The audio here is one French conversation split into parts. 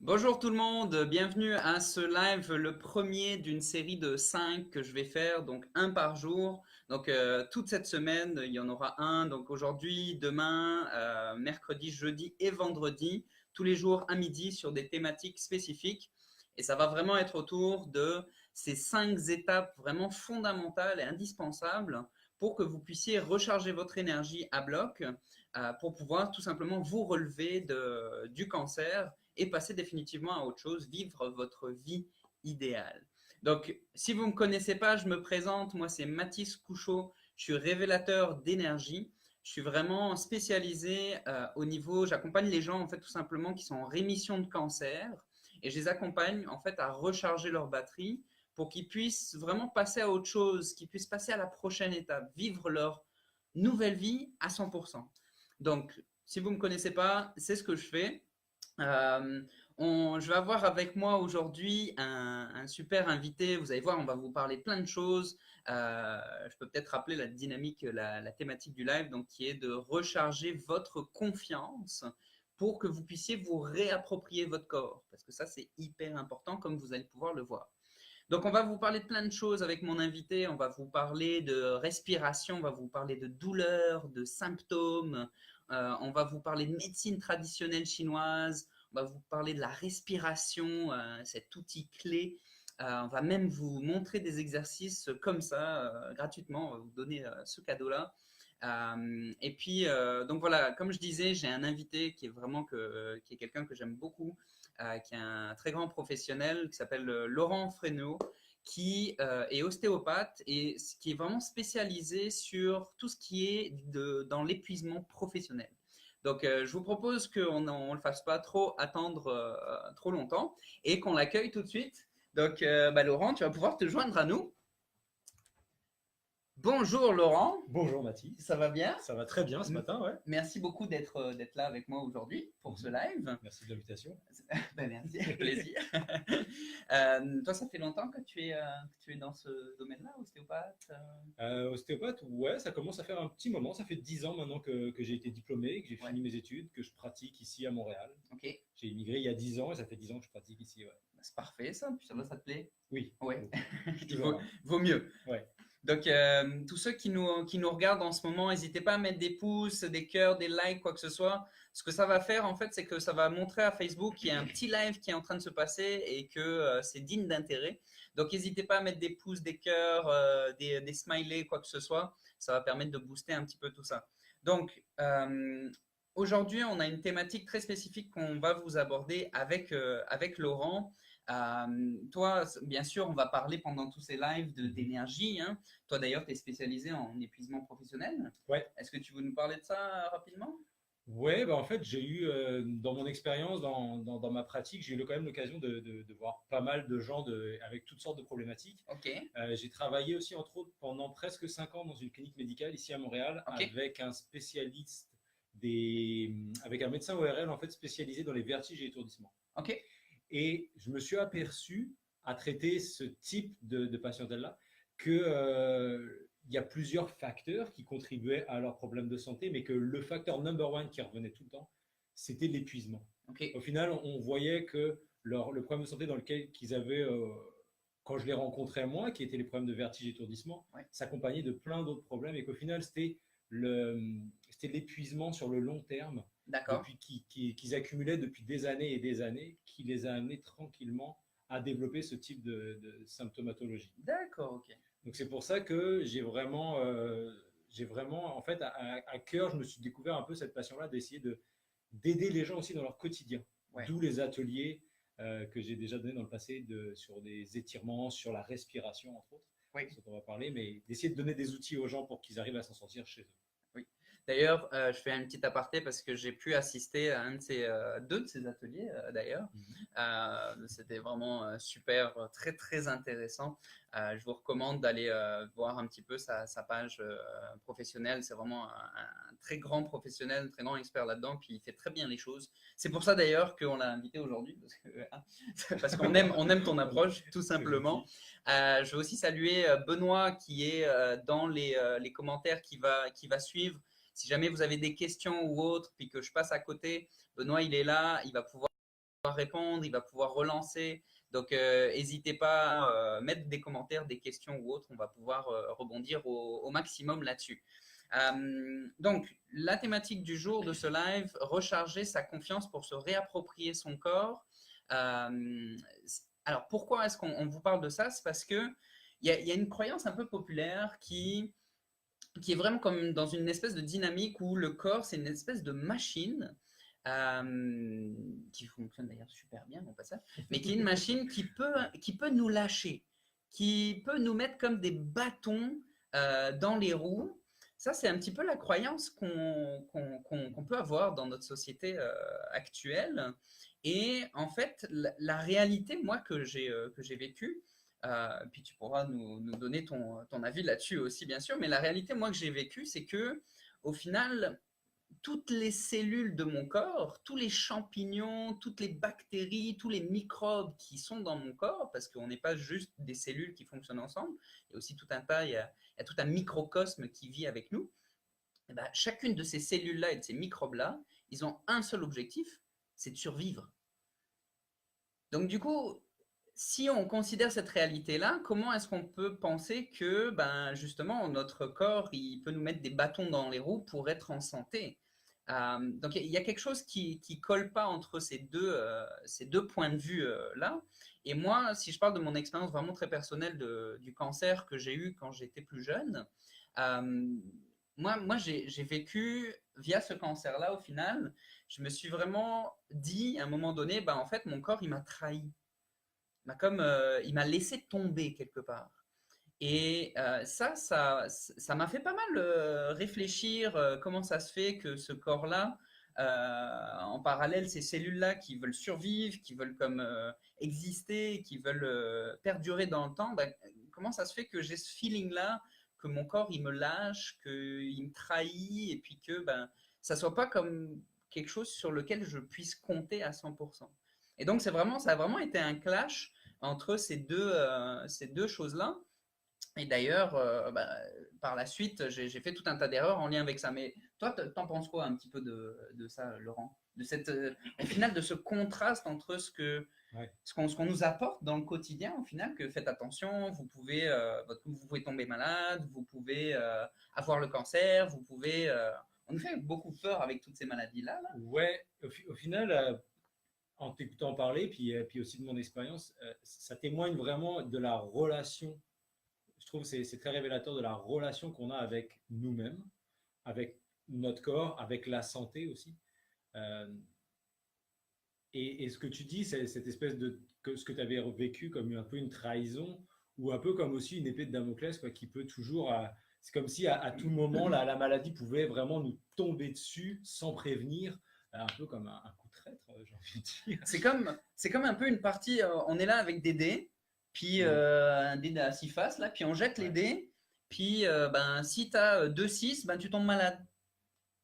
Bonjour tout le monde, bienvenue à ce live, le premier d'une série de 5 que je vais faire, donc un par jour. Donc toute cette semaine, il y en aura un. Donc aujourd'hui, demain, mercredi, jeudi et vendredi, tous les jours à midi sur des thématiques spécifiques. Et ça va vraiment être autour de ces 5 étapes vraiment fondamentales et indispensables pour que vous puissiez recharger votre énergie à bloc pour pouvoir tout simplement vous relever du cancer et passer définitivement à autre chose, vivre votre vie idéale. Donc, si vous ne me connaissez pas, je me présente. Moi, c'est Mathis Couchot. Je suis révélateur d'énergie. Je suis vraiment spécialisé au niveau, j'accompagne les gens en fait tout simplement qui sont en rémission de cancer et je les accompagne en fait à recharger leur batterie pour qu'ils puissent vraiment passer à autre chose, qu'ils puissent passer à la prochaine étape, vivre leur nouvelle vie à 100%. Donc, si vous ne me connaissez pas, c'est ce que je fais. Euh, je vais avoir avec moi aujourd'hui un super invité. Vous allez voir, on va vous parler plein de choses. Je peux peut-être rappeler la dynamique, la thématique du live, donc qui est de recharger votre confiance pour que vous puissiez vous réapproprier votre corps. Parce que ça, c'est hyper important, comme vous allez pouvoir le voir. Donc, on va vous parler de plein de choses avec mon invité. On va vous parler de respiration, on va vous parler de douleurs, de symptômes. On va vous parler de médecine traditionnelle chinoise. On va vous parler de la respiration, cet outil clé. On va même vous montrer des exercices comme ça, gratuitement. On va vous donner ce cadeau-là. Et puis, donc voilà, comme je disais, j'ai un invité qui est vraiment qui est quelqu'un que j'aime beaucoup, qui est un très grand professionnel qui s'appelle Laurent Fresneau, qui est ostéopathe et qui est vraiment spécialisé sur tout ce qui est dans l'épuisement professionnel. Donc, je vous propose qu'on ne le fasse pas trop attendre trop longtemps et qu'on l'accueille tout de suite. Donc, Laurent, tu vas pouvoir te joindre à nous. Bonjour Laurent, Bonjour Mathis, ça va bien? ça va très bien ce matin, ouais. Merci beaucoup d'être là avec moi aujourd'hui pour ce live. Merci de l'invitation. Ben, merci, avec plaisir. Toi, ça fait longtemps que tu es dans ce domaine-là, ostéopathe? Ostéopathe, ouais, ça commence à faire un petit moment. Ça fait 10 ans maintenant que j'ai été diplômé, que j'ai Ouais, fini mes études, que je pratique ici à Montréal. ok. J'ai immigré il y a 10 ans et ça fait 10 ans que je pratique ici, ouais. C'est parfait ça, puis ça va, ça te plaît? Oui, Ouais, beaucoup. Je suis il toujours là. vaut mieux. Ouais. Donc, tous ceux qui nous regardent en ce moment, n'hésitez pas à mettre des pouces, des cœurs, des likes, quoi que ce soit. Ce que ça va faire, en fait, c'est que ça va montrer à Facebook qu'il y a un petit live qui est en train de se passer et que c'est digne d'intérêt. Donc, n'hésitez pas à mettre des pouces, des cœurs, des smileys, quoi que ce soit. Ça va permettre de booster un petit peu tout ça. Donc, aujourd'hui, on a une thématique très spécifique qu'on va vous aborder avec Laurent. Toi, bien sûr, on va parler pendant tous ces lives d'énergie, hein. Toi, d'ailleurs, tu es spécialisé en épuisement professionnel. Ouais. Est-ce que tu veux nous parler de ça rapidement? Ouais, bah en fait, j'ai eu, dans mon expérience, dans ma pratique, j'ai eu quand même l'occasion de voir pas mal de gens avec toutes sortes de problématiques. Ok, J'ai travaillé aussi, entre autres, pendant presque 5 ans dans une clinique médicale ici à Montréal ok, avec un spécialiste avec un médecin ORL en fait spécialisé dans les vertiges et étourdissements. ok, Et je me suis aperçu à traiter ce type de patientèle-là que il y a plusieurs facteurs qui contribuaient à leurs problèmes de santé, mais que le facteur number one qui revenait tout le temps, c'était l'épuisement. ok. Au final, on voyait que le problème de santé dans lequel qu'ils avaient, quand je les rencontrais moi, qui étaient les problèmes de vertige et étourdissement, Ouais, s'accompagnaient de plein d'autres problèmes et qu'au final, c'était l'épuisement sur le long terme d'accord, qu'ils accumulaient depuis des années et des années, qui les a amenés tranquillement à développer ce type de symptomatologie. d'accord, ok. Donc c'est pour ça que j'ai vraiment en fait à cœur, je me suis découvert un peu cette passion-là d'essayer d'aider les gens aussi dans leur quotidien. Ouais, D'où les ateliers que j'ai déjà donnés dans le passé sur des étirements, sur la respiration entre autres, oui. ce dont on va parler, mais d'essayer de donner des outils aux gens pour qu'ils arrivent à s'en sortir chez eux. Oui. D'ailleurs, je fais un petit aparté parce que j'ai pu assister à deux de ces ateliers d'ailleurs. Mhm. C'était vraiment super, très très intéressant. Je vous recommande d'aller voir un petit peu sa page professionnelle. C'est vraiment un très grand professionnel, un très grand expert là-dedans, puis il fait très bien les choses. C'est pour ça d'ailleurs qu'on l'a invité aujourd'hui, parce on aime ton approche, tout C'est simplement. gentil. Je veux aussi saluer Benoît qui est dans les commentaires qui va suivre. Si jamais vous avez des questions ou autres, puis que je passe à côté, Benoît, il est là, il va pouvoir répondre, il va pouvoir relancer. Donc, n'hésitez pas à mettre des commentaires, des questions ou autres. On va pouvoir rebondir au maximum là-dessus. Donc, la thématique du jour de ce live, recharger sa confiance pour se réapproprier son corps. Alors, pourquoi est-ce qu'on vous parle de ça? C'est parce que il y a une croyance un peu populaire qui est vraiment comme dans une espèce de dynamique où le corps, c'est une espèce de machine qui fonctionne d'ailleurs super bien, non pas ça, mais qui est une machine qui peut nous lâcher, qui peut nous mettre comme des bâtons dans les roues. Ça, c'est un petit peu la croyance qu'on peut avoir dans notre société actuelle. Et en fait, la réalité, moi, que j'ai vécue, puis tu pourras nous donner ton avis là-dessus aussi, bien sûr, mais la réalité, moi, que j'ai vécue, c'est que au final, toutes les cellules de mon corps, tous les champignons, toutes les bactéries, tous les microbes qui sont dans mon corps, parce qu'on n'est pas juste des cellules qui fonctionnent ensemble, il y a aussi tout un tas, il y a tout un microcosme qui vit avec nous. Et ben, chacune de ces cellules-là et de ces microbes-là, ils ont un seul objectif, c'est de survivre. Donc du coup, si on considère cette réalité-là, comment est-ce qu'on peut penser que ben, justement notre corps il peut nous mettre des bâtons dans les roues pour être en santé? Donc il y a quelque chose qui colle pas entre ces deux points de vue là. Et moi, si je parle de mon expérience vraiment très personnelle du cancer que j'ai eu quand j'étais plus jeune, euh, moi j'ai vécu via ce cancer-là au final, je me suis vraiment dit à un moment donné, bah, en fait mon corps il m'a trahi, il m'a laissé tomber quelque part. Et ça m'a fait pas mal réfléchir comment ça se fait que ce corps-là, en parallèle, ces cellules-là qui veulent survivre, qui veulent comme exister, qui veulent perdurer dans le temps, ben, comment ça se fait que j'ai ce feeling-là, que mon corps il me lâche, qu'il me trahit, et puis que ben, ça soit pas comme quelque chose sur lequel je puisse compter à 100%. Et donc ça a vraiment été un clash entre ces deux choses-là. Et d'ailleurs, bah, par la suite, j'ai fait tout un tas d'erreurs en lien avec ça. Mais toi, t'en penses quoi un petit peu de ça, Laurent? De cette, au final, de ce contraste entre Ouais. ce qu'on nous apporte dans le quotidien, au final, que faites attention, vous pouvez tomber malade, vous pouvez avoir le cancer, vous pouvez... on nous fait beaucoup peur avec toutes ces maladies-là. Là. Ouais, au final, en t'écoutant parler, puis aussi de mon expérience, ça témoigne vraiment de la relation. Je trouve que c'est très révélateur de la relation qu'on a avec nous-mêmes, avec notre corps, avec la santé aussi. Euh, et ce que tu dis, c'est cette espèce ce que tu avais vécu comme un peu une trahison, ou un peu comme aussi une épée de Damoclès, quoi, qui peut toujours. C'est comme si à tout moment, la maladie pouvait vraiment nous tomber dessus sans prévenir, un peu comme un coup de traître, j'ai envie de dire. C'est comme un peu une partie, on est là avec des dés, puis un dé à 6 faces, là, puis on jette les dés, puis ben, si tu as 2-6, ben, tu tombes malade.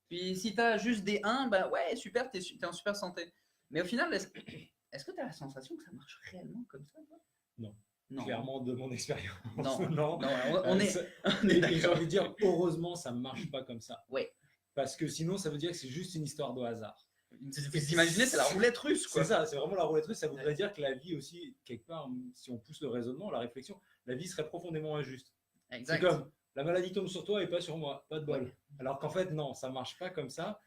Puis si tu as juste des 1, ben ouais, super, tu es en super santé. Mais au final, est-ce que tu as la sensation que ça marche réellement comme ça, toi? Non. Non. Clairement, de mon expérience. Non, non. non, on est, et j'ai envie de dire, heureusement, ça ne marche pas comme ça. Ouais. Parce que sinon, ça veut dire que c'est juste une histoire de hasard. Vous imaginez, c'est la roulette russe, quoi. C'est ça, c'est vraiment la roulette russe. Ça voudrait dire que la vie aussi, quelque part, si on pousse le raisonnement, la réflexion, la vie serait profondément injuste. Exact. C'est comme, la maladie tombe sur toi et pas sur moi, pas de bol. Ouais. Alors qu'en fait, non, ça ne marche pas comme ça.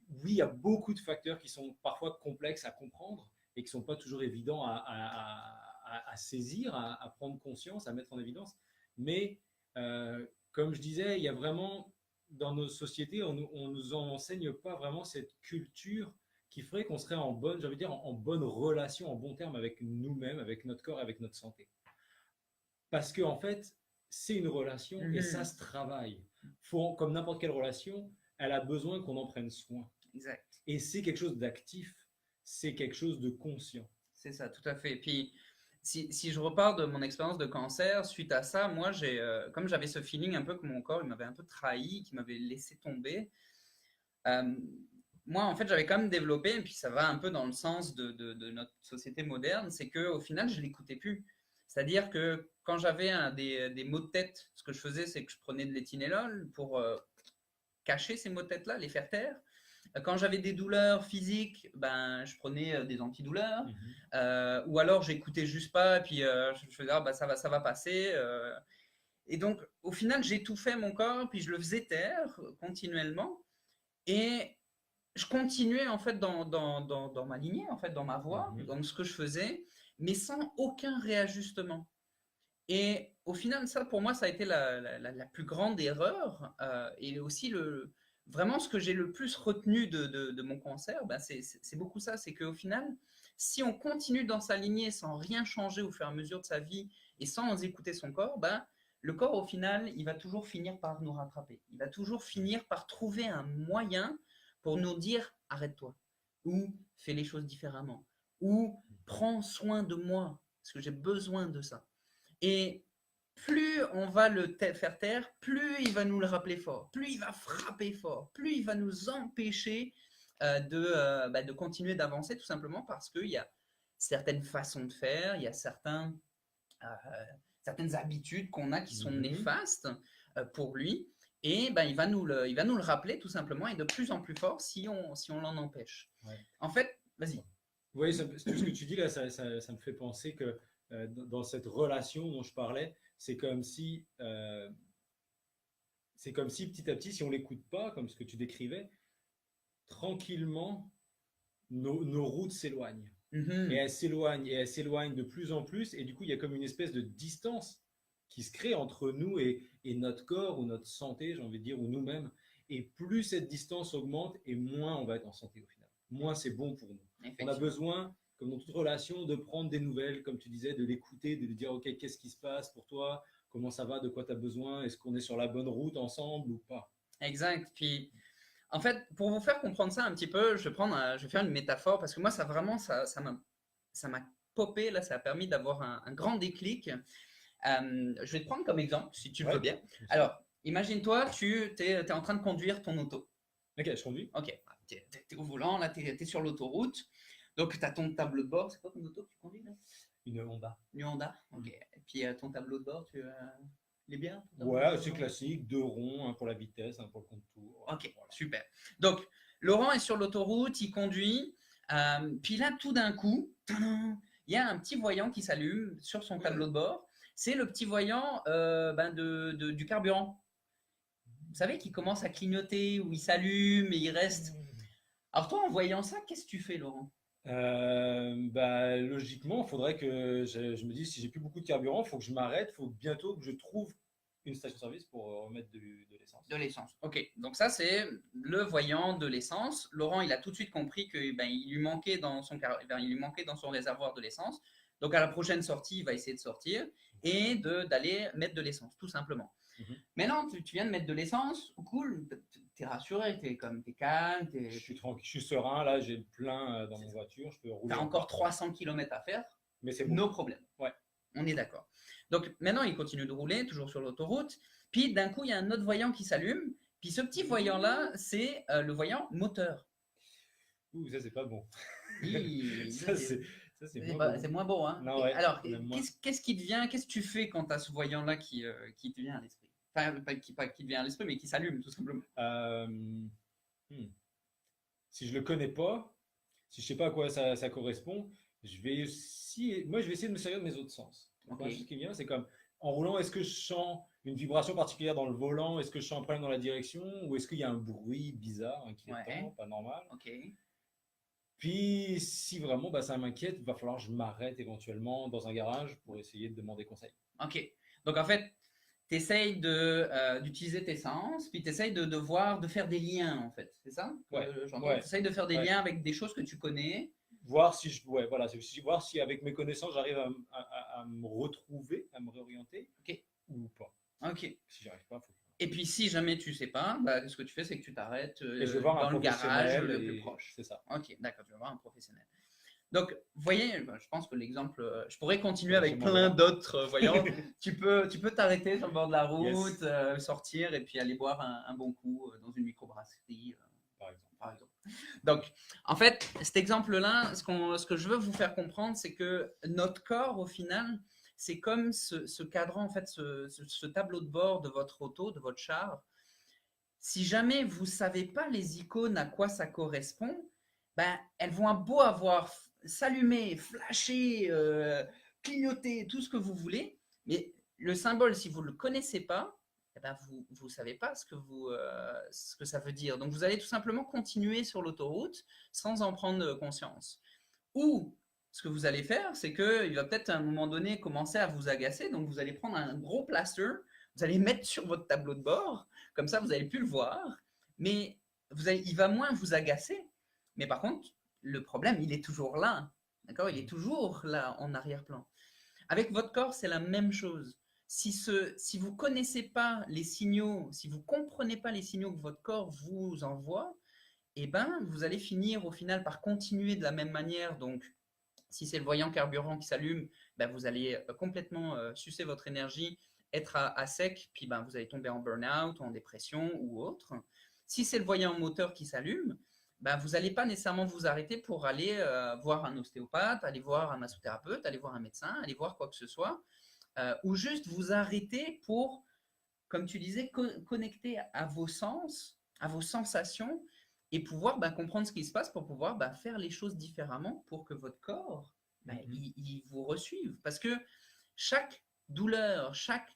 Oui, il y a beaucoup de facteurs qui sont parfois complexes à comprendre et qui ne sont pas toujours évidents à saisir, à prendre conscience, à mettre en évidence. Mais comme je disais, il y a vraiment, dans nos sociétés, on ne nous enseigne pas vraiment cette culture qui ferait qu'on serait en bonne, j'ai envie de dire, en bonne relation, en bon terme avec nous-mêmes, avec notre corps, avec notre santé. Parce qu'en fait, c'est une relation et ça se travaille. Comme n'importe quelle relation, elle a besoin qu'on en prenne soin. Exact. Et c'est quelque chose d'actif, c'est quelque chose de conscient. C'est ça, tout à fait. Et puis, si je repars de mon expérience de cancer, suite à ça, moi, comme j'avais ce feeling un peu que mon corps, il m'avait un peu trahi, qu'il m'avait laissé tomber, moi, en fait, j'avais quand même développé, et puis ça va un peu dans le sens de notre société moderne, c'est qu'au final, je ne l'écoutais plus. C'est-à-dire que quand j'avais des maux de tête, ce que je faisais, c'est que je prenais de l'éthinénol pour cacher ces maux de tête-là, les faire taire. Quand j'avais des douleurs physiques, ben, je prenais des antidouleurs. Mhm. Ou alors j'écoutais juste pas, et puis je faisais, ah, bah, ça va passer. Et donc, au final, j'étouffais mon corps, puis je le faisais taire continuellement. Et je continuais en fait dans ma lignée, en fait, dans ma voie, Mhm. dans ce que je faisais, mais sans aucun réajustement. Et au final, ça, pour moi, ça a été la plus grande erreur. Et aussi, vraiment, ce que j'ai le plus retenu de mon cancer, ben, c'est beaucoup ça. C'est qu'au final, si on continue dans sa lignée sans rien changer au fur et à mesure de sa vie et sans écouter son corps, ben, le corps, au final, il va toujours finir par nous rattraper. Il va toujours finir par trouver un moyen pour nous dire arrête-toi, ou fais les choses différemment, ou prends soin de moi, parce que j'ai besoin de ça. Et plus on va le faire taire, plus il va nous le rappeler fort, plus il va frapper fort, plus il va nous empêcher de continuer d'avancer, tout simplement parce qu'il y a certaines façons de faire, il y a euh, certaines habitudes qu'on a qui sont Mhm. néfastes pour lui. Et ben, il va nous le rappeler tout simplement et de plus en plus fort si on l'en empêche. Ouais. En fait, vas-y. Oui, tout ce que tu dis là, ça me fait penser que dans cette relation dont je parlais, c'est comme si petit à petit, si on l'écoute pas, comme ce que tu décrivais, tranquillement, nos routes s'éloignent. Mhm. Et elles s'éloignent de plus en plus. Et du coup, il y a comme une espèce de distance qui se crée entre nous et notre corps ou notre santé, j'ai envie de dire, ou nous-mêmes. Et plus cette distance augmente, et moins on va être en santé au final. Moins c'est bon pour nous. On a Effectivement. besoin, comme dans toute relation, de prendre des nouvelles, comme tu disais, de l'écouter, de lui dire, OK, qu'est-ce qui se passe pour toi? Comment ça va? De quoi tu as besoin? Est-ce qu'on est sur la bonne route ensemble ou pas? Exact. Puis en fait, pour vous faire comprendre ça un petit peu, je vais faire une métaphore parce que moi, ça vraiment, ça m'a popé, là, ça a permis d'avoir un grand déclic. Je vais te prendre comme exemple, si tu le veux Ouais, bien. bien sûr. Alors, imagine-toi, tu es en train de conduire ton auto. OK, je conduis. Ok, tu es, au volant, là, tu es sur l'autoroute. Donc, tu as ton tableau de bord. C'est quoi ton auto que tu conduis là? Une Honda. Une Honda. Ok. Mm. Et puis, ton tableau de bord, il est bien, ton tableau de Ouais, bord c'est aujourd'hui. classique, deux ronds, un pour la vitesse, un pour le contour. Ok, Voilà. super. Donc, Laurent est sur l'autoroute, il conduit. Puis là, tout d'un coup, tadam, il y a un petit voyant qui s'allume sur son tableau de bord. C'est le petit voyant ben du carburant. Vous savez, qui commence à clignoter, où il s'allume et il reste. Alors toi, en voyant ça, qu'est-ce que tu fais, Laurent? Bah, logiquement, il faudrait que je me dise si j'ai plus beaucoup de carburant, il faut que je m'arrête, il faut bientôt que je trouve une station-service pour remettre de l'essence. De l'essence. Ok, donc ça c'est le voyant de l'essence. Laurent, il a tout de suite compris que ben, il lui manquait il lui manquait dans son réservoir de l'essence. Donc à la prochaine sortie, il va essayer de sortir et d'aller mettre de l'essence, tout simplement. Mhm. Maintenant, tu viens de mettre de l'essence, cool, t'es rassuré, t'es calme, Je suis tranquille, je suis serein, là, j'ai le plein dans mon voiture, je peux rouler t'as encore encore, 300 km à faire, mais c'est bon. no problème. Ouais. On est d'accord. Donc maintenant, il continue de rouler, toujours sur l'autoroute. Puis d'un coup, il y a un autre voyant qui s'allume. Puis ce petit voyant-là, c'est le voyant moteur. Ouh, ça c'est pas bon. Ça, Ça c'est ça c'est moins bon. c'est moins bon. Hein. Non, Et ouais, alors, même moins. qu'est-ce qui te vient, qu'est-ce que tu fais quand tu as ce voyant-là qui te vient à l'esprit? Enfin, pas qui te vient à l'esprit, mais qui s'allume, tout simplement. Euh, hmm. Si je le connais pas, si je sais pas à quoi ça correspond, moi je vais essayer de me servir de mes autres sens. La Ok, première chose qui vient, c'est comme en roulant, est-ce que je sens une vibration particulière dans le volant? Est-ce que je sens un problème dans la direction? Ou est-ce qu'il y a un bruit bizarre, ouais, inquiétant, pas normal? ok, Puis si vraiment ça m'inquiète, il va falloir que je m'arrête éventuellement dans un garage pour essayer de demander conseil. ok. Donc en fait, tu essayes d'utiliser tes sens, puis tu essayes de voir, de faire des liens, en fait. C'est ça Ouais, que j'entends? Tu ouais, essayes de faire des ouais. liens avec des choses que tu connais. Voir si ouais, voilà, voir si avec mes connaissances j'arrive à me retrouver, à me réorienter Ok, ou pas. ok. Si j'y arrive pas, faut. Et puis si jamais tu sais pas, bah, ce que tu fais, c'est que tu t'arrêtes Et je vais voir un dans le garage professionnel le plus et proche. c'est ça. Ok, d'accord, tu vas voir un professionnel. Donc, vous voyez, bah, je pense que l'exemple, je pourrais continuer Ouais, avec j'aimerais plein bien. d'autres voyants. Tu peux t'arrêter sur le bord de la route, Yes, sortir et puis aller boire un bon coup dans une microbrasserie, par exemple. par exemple. Donc, en fait, cet exemple-là, ce que je veux vous faire comprendre, c'est que notre corps, au final, c'est comme ce cadran, en fait, ce tableau de bord de votre auto, de votre char. si jamais vous ne savez pas les icônes à quoi ça correspond, ben, elles vont beau avoir s'allumer, flasher, clignoter, tout ce que vous voulez, mais le symbole, si vous ne le connaissez pas, eh ben vous ne savez pas ce que ça veut dire. Donc vous allez tout simplement continuer sur l'autoroute sans en prendre conscience. Ou ce que vous allez faire, c'est qu'il va peut-être à un moment donné commencer à vous agacer, donc vous allez prendre un gros plaster, vous allez mettre sur votre tableau de bord, comme ça vous n'allez plus le voir, mais il va moins vous agacer. Mais par contre, le problème, il est toujours là, d'accord? Il est toujours là en arrière-plan. Avec votre corps, c'est la même chose. Si vous ne connaissez pas les signaux, si vous ne comprenez pas les signaux que votre corps vous envoie, eh ben, vous allez finir au final par continuer de la même manière. Donc, si c'est le voyant carburant qui s'allume, ben, vous allez complètement sucer votre énergie, être à sec, puis ben, vous allez tomber en burn-out ou en dépression ou autre. Si c'est le voyant moteur qui s'allume, ben, vous n'allez pas nécessairement vous arrêter pour aller voir un ostéopathe, aller voir un massothérapeute, aller voir un médecin, aller voir quoi que ce soit, ou juste vous arrêter pour, comme tu disais, connecter à vos sens, à vos sensations, et pouvoir comprendre ce qui se passe pour pouvoir faire les choses différemment pour que votre corps, il vous resuive. Parce que chaque douleur, chaque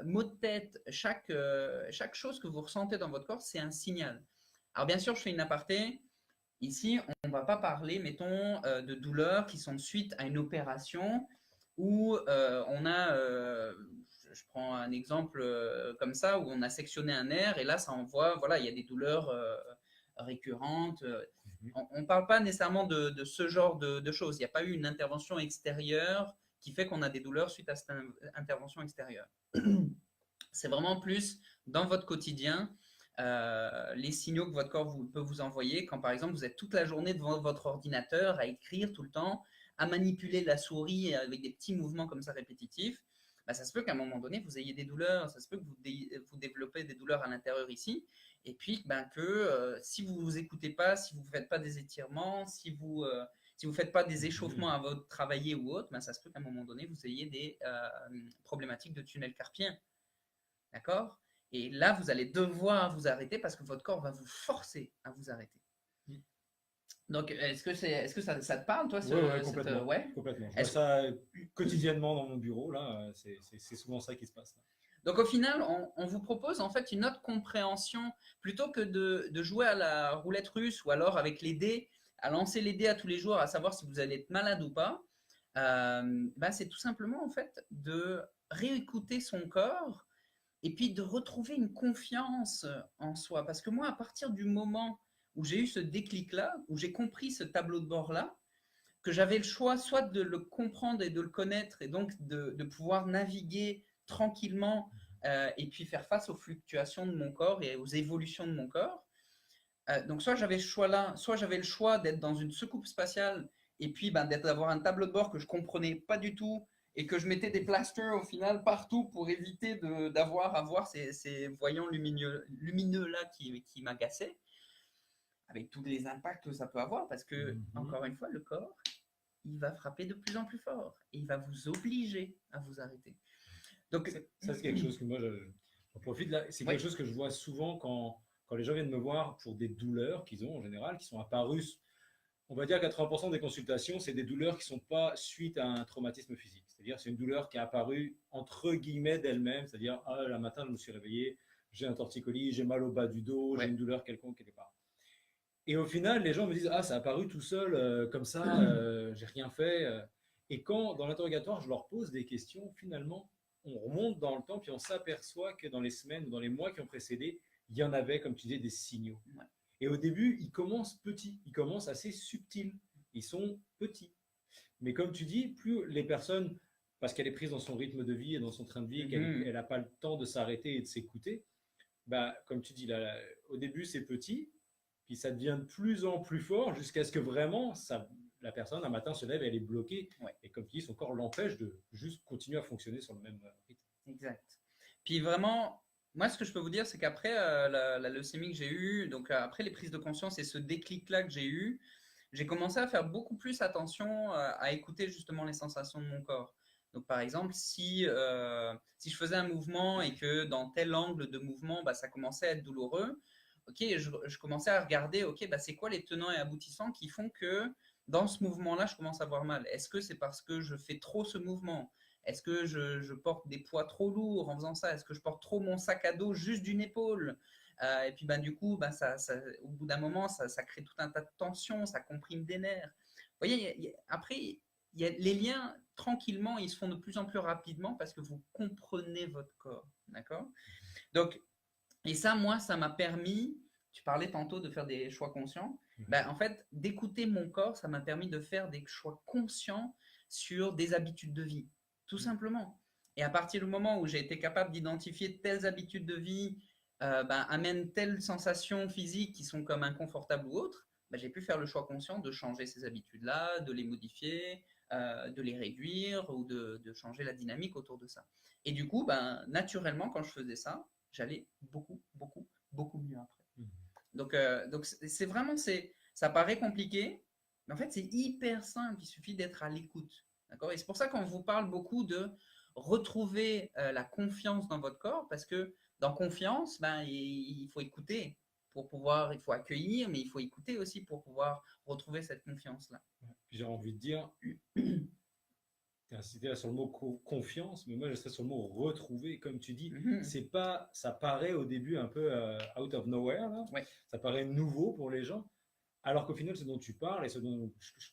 mot de tête, chaque chose que vous ressentez dans votre corps, c'est un signal. Alors bien sûr, je fais une aparté. Ici, on ne va pas parler, mettons, de douleurs qui sont suite à une opération où on a, je prends un exemple comme ça, où on a sectionné un nerf et là, ça envoie, voilà, il y a des douleurs récurrentes. On ne parle pas nécessairement de ce genre de choses. Il n'y a pas eu une intervention extérieure qui fait qu'on a des douleurs suite à cette intervention extérieure. C'est vraiment plus dans votre quotidien, les signaux que votre corps peut vous envoyer quand, par exemple, vous êtes toute la journée devant votre ordinateur à écrire tout le temps, à manipuler la souris avec des petits mouvements comme ça répétitifs. Ça se peut qu'à un moment donné, vous ayez des douleurs, ça se peut que vous développez des douleurs à l'intérieur ici, et puis que si vous ne vous écoutez pas, si vous ne faites pas des étirements, si vous ne faites pas des échauffements à votre travailler ou autre, ça se peut qu'à un moment donné, vous ayez des problématiques de tunnel carpien. D'accord? Et là, vous allez devoir vous arrêter parce que votre corps va vous forcer à vous arrêter. Donc, est-ce que ça te parle, toi, Oui, complètement. Complètement. Je vois ça quotidiennement dans mon bureau, là. C'est souvent ça qui se passe. Là. Donc, au final, on vous propose en fait une autre compréhension. Plutôt que de jouer à la roulette russe ou alors avec les dés, à lancer les dés à tous les jours, à savoir si vous allez être malade ou pas, c'est tout simplement en fait de réécouter son corps et puis de retrouver une confiance en soi. Parce que moi, à partir du moment où j'ai eu ce déclic-là, où j'ai compris ce tableau de bord-là, que j'avais le choix soit de le comprendre et de le connaître, et donc de pouvoir naviguer tranquillement et puis faire face aux fluctuations de mon corps et aux évolutions de mon corps. Donc soit j'avais ce choix-là, soit j'avais le choix d'être dans une soucoupe spatiale et puis d'avoir un tableau de bord que je comprenais pas du tout et que je mettais des plasters au final partout pour éviter d'avoir à voir ces voyants lumineux là qui m'agaçaient, avec tous les impacts que ça peut avoir, parce que, encore une fois, le corps, il va frapper de plus en plus fort et il va vous obliger à vous arrêter. Donc, ça, c'est quelque chose que moi, j'en profite là. C'est quelque chose que je vois souvent quand les gens viennent me voir pour des douleurs qu'ils ont en général, qui sont apparues. On va dire 80% des consultations, c'est des douleurs qui ne sont pas suite à un traumatisme physique. C'est-à-dire, c'est une douleur qui est apparue entre guillemets d'elle-même. C'est-à-dire, le matin, je me suis réveillé, j'ai un torticolis, j'ai mal au bas du dos, j'ai une douleur quelconque quelque part. Et au final, les gens me disent, ça a apparu tout seul, comme ça, j'ai rien fait. Et quand, dans l'interrogatoire, je leur pose des questions, finalement, on remonte dans le temps, puis on s'aperçoit que dans les semaines ou dans les mois qui ont précédé, il y en avait, comme tu disais, des signaux. Ouais. Et au début, ils commencent petits, ils commencent assez subtils, ils sont petits. Mais comme tu dis, plus les personnes, parce qu'elle est prise dans son rythme de vie et dans son train de vie, et qu'elle n'a pas le temps de s'arrêter et de s'écouter, comme tu dis, là, au début, c'est petit, puis ça devient de plus en plus fort jusqu'à ce que vraiment, la personne, un matin, se lève et elle est bloquée. Ouais. Et comme tu dis, son corps l'empêche de juste continuer à fonctionner sur le même rythme. Exact. Puis vraiment, moi, ce que je peux vous dire, c'est qu'après la leucémie que j'ai eue, donc après les prises de conscience et ce déclic-là que j'ai eu, j'ai commencé à faire beaucoup plus attention à écouter justement les sensations de mon corps. Donc, par exemple, si je faisais un mouvement et que dans tel angle de mouvement, bah, ça commençait à être douloureux, ok, je commençais à regarder, ok, bah, c'est quoi les tenants et aboutissants qui font que dans ce mouvement-là, je commence à avoir mal. Est-ce que c'est parce que je fais trop ce mouvement? Est-ce que je porte des poids trop lourds en faisant ça? Est-ce que je porte trop mon sac à dos juste d'une épaule? Et puis ben, du coup, ben, au bout d'un moment, ça crée tout un tas de tensions, ça comprime des nerfs. Vous voyez, après, les liens, tranquillement, ils se font de plus en plus rapidement parce que vous comprenez votre corps. D'accord? Donc, et ça, moi, ça m'a permis, tu parlais tantôt de faire des choix conscients, ben, en fait, d'écouter mon corps, ça m'a permis de faire des choix conscients sur des habitudes de vie, tout simplement. Et à partir du moment où j'ai été capable d'identifier telles habitudes de vie ben, amènent telles sensations physiques qui sont comme inconfortables ou autres, ben, j'ai pu faire le choix conscient de changer ces habitudes-là, de les modifier, de les réduire ou de changer la dynamique autour de ça. Et du coup, ben, naturellement, quand je faisais ça, j'allais beaucoup, beaucoup, beaucoup mieux après. Donc c'est vraiment, ça paraît compliqué, mais en fait, c'est hyper simple. Il suffit d'être à l'écoute. D'accord? Et c'est pour ça qu'on vous parle beaucoup de retrouver la confiance dans votre corps, parce que dans confiance, ben, il faut écouter pour pouvoir, il faut accueillir, mais il faut écouter aussi pour pouvoir retrouver cette confiance-là. J'ai envie de dire, tu as insisté sur le mot confiance, mais moi je serais sur le mot retrouver. Comme tu dis, c'est pas, ça paraît au début un peu out of nowhere, là. Ouais. Ça paraît nouveau pour les gens, alors qu'au final, ce dont tu parles et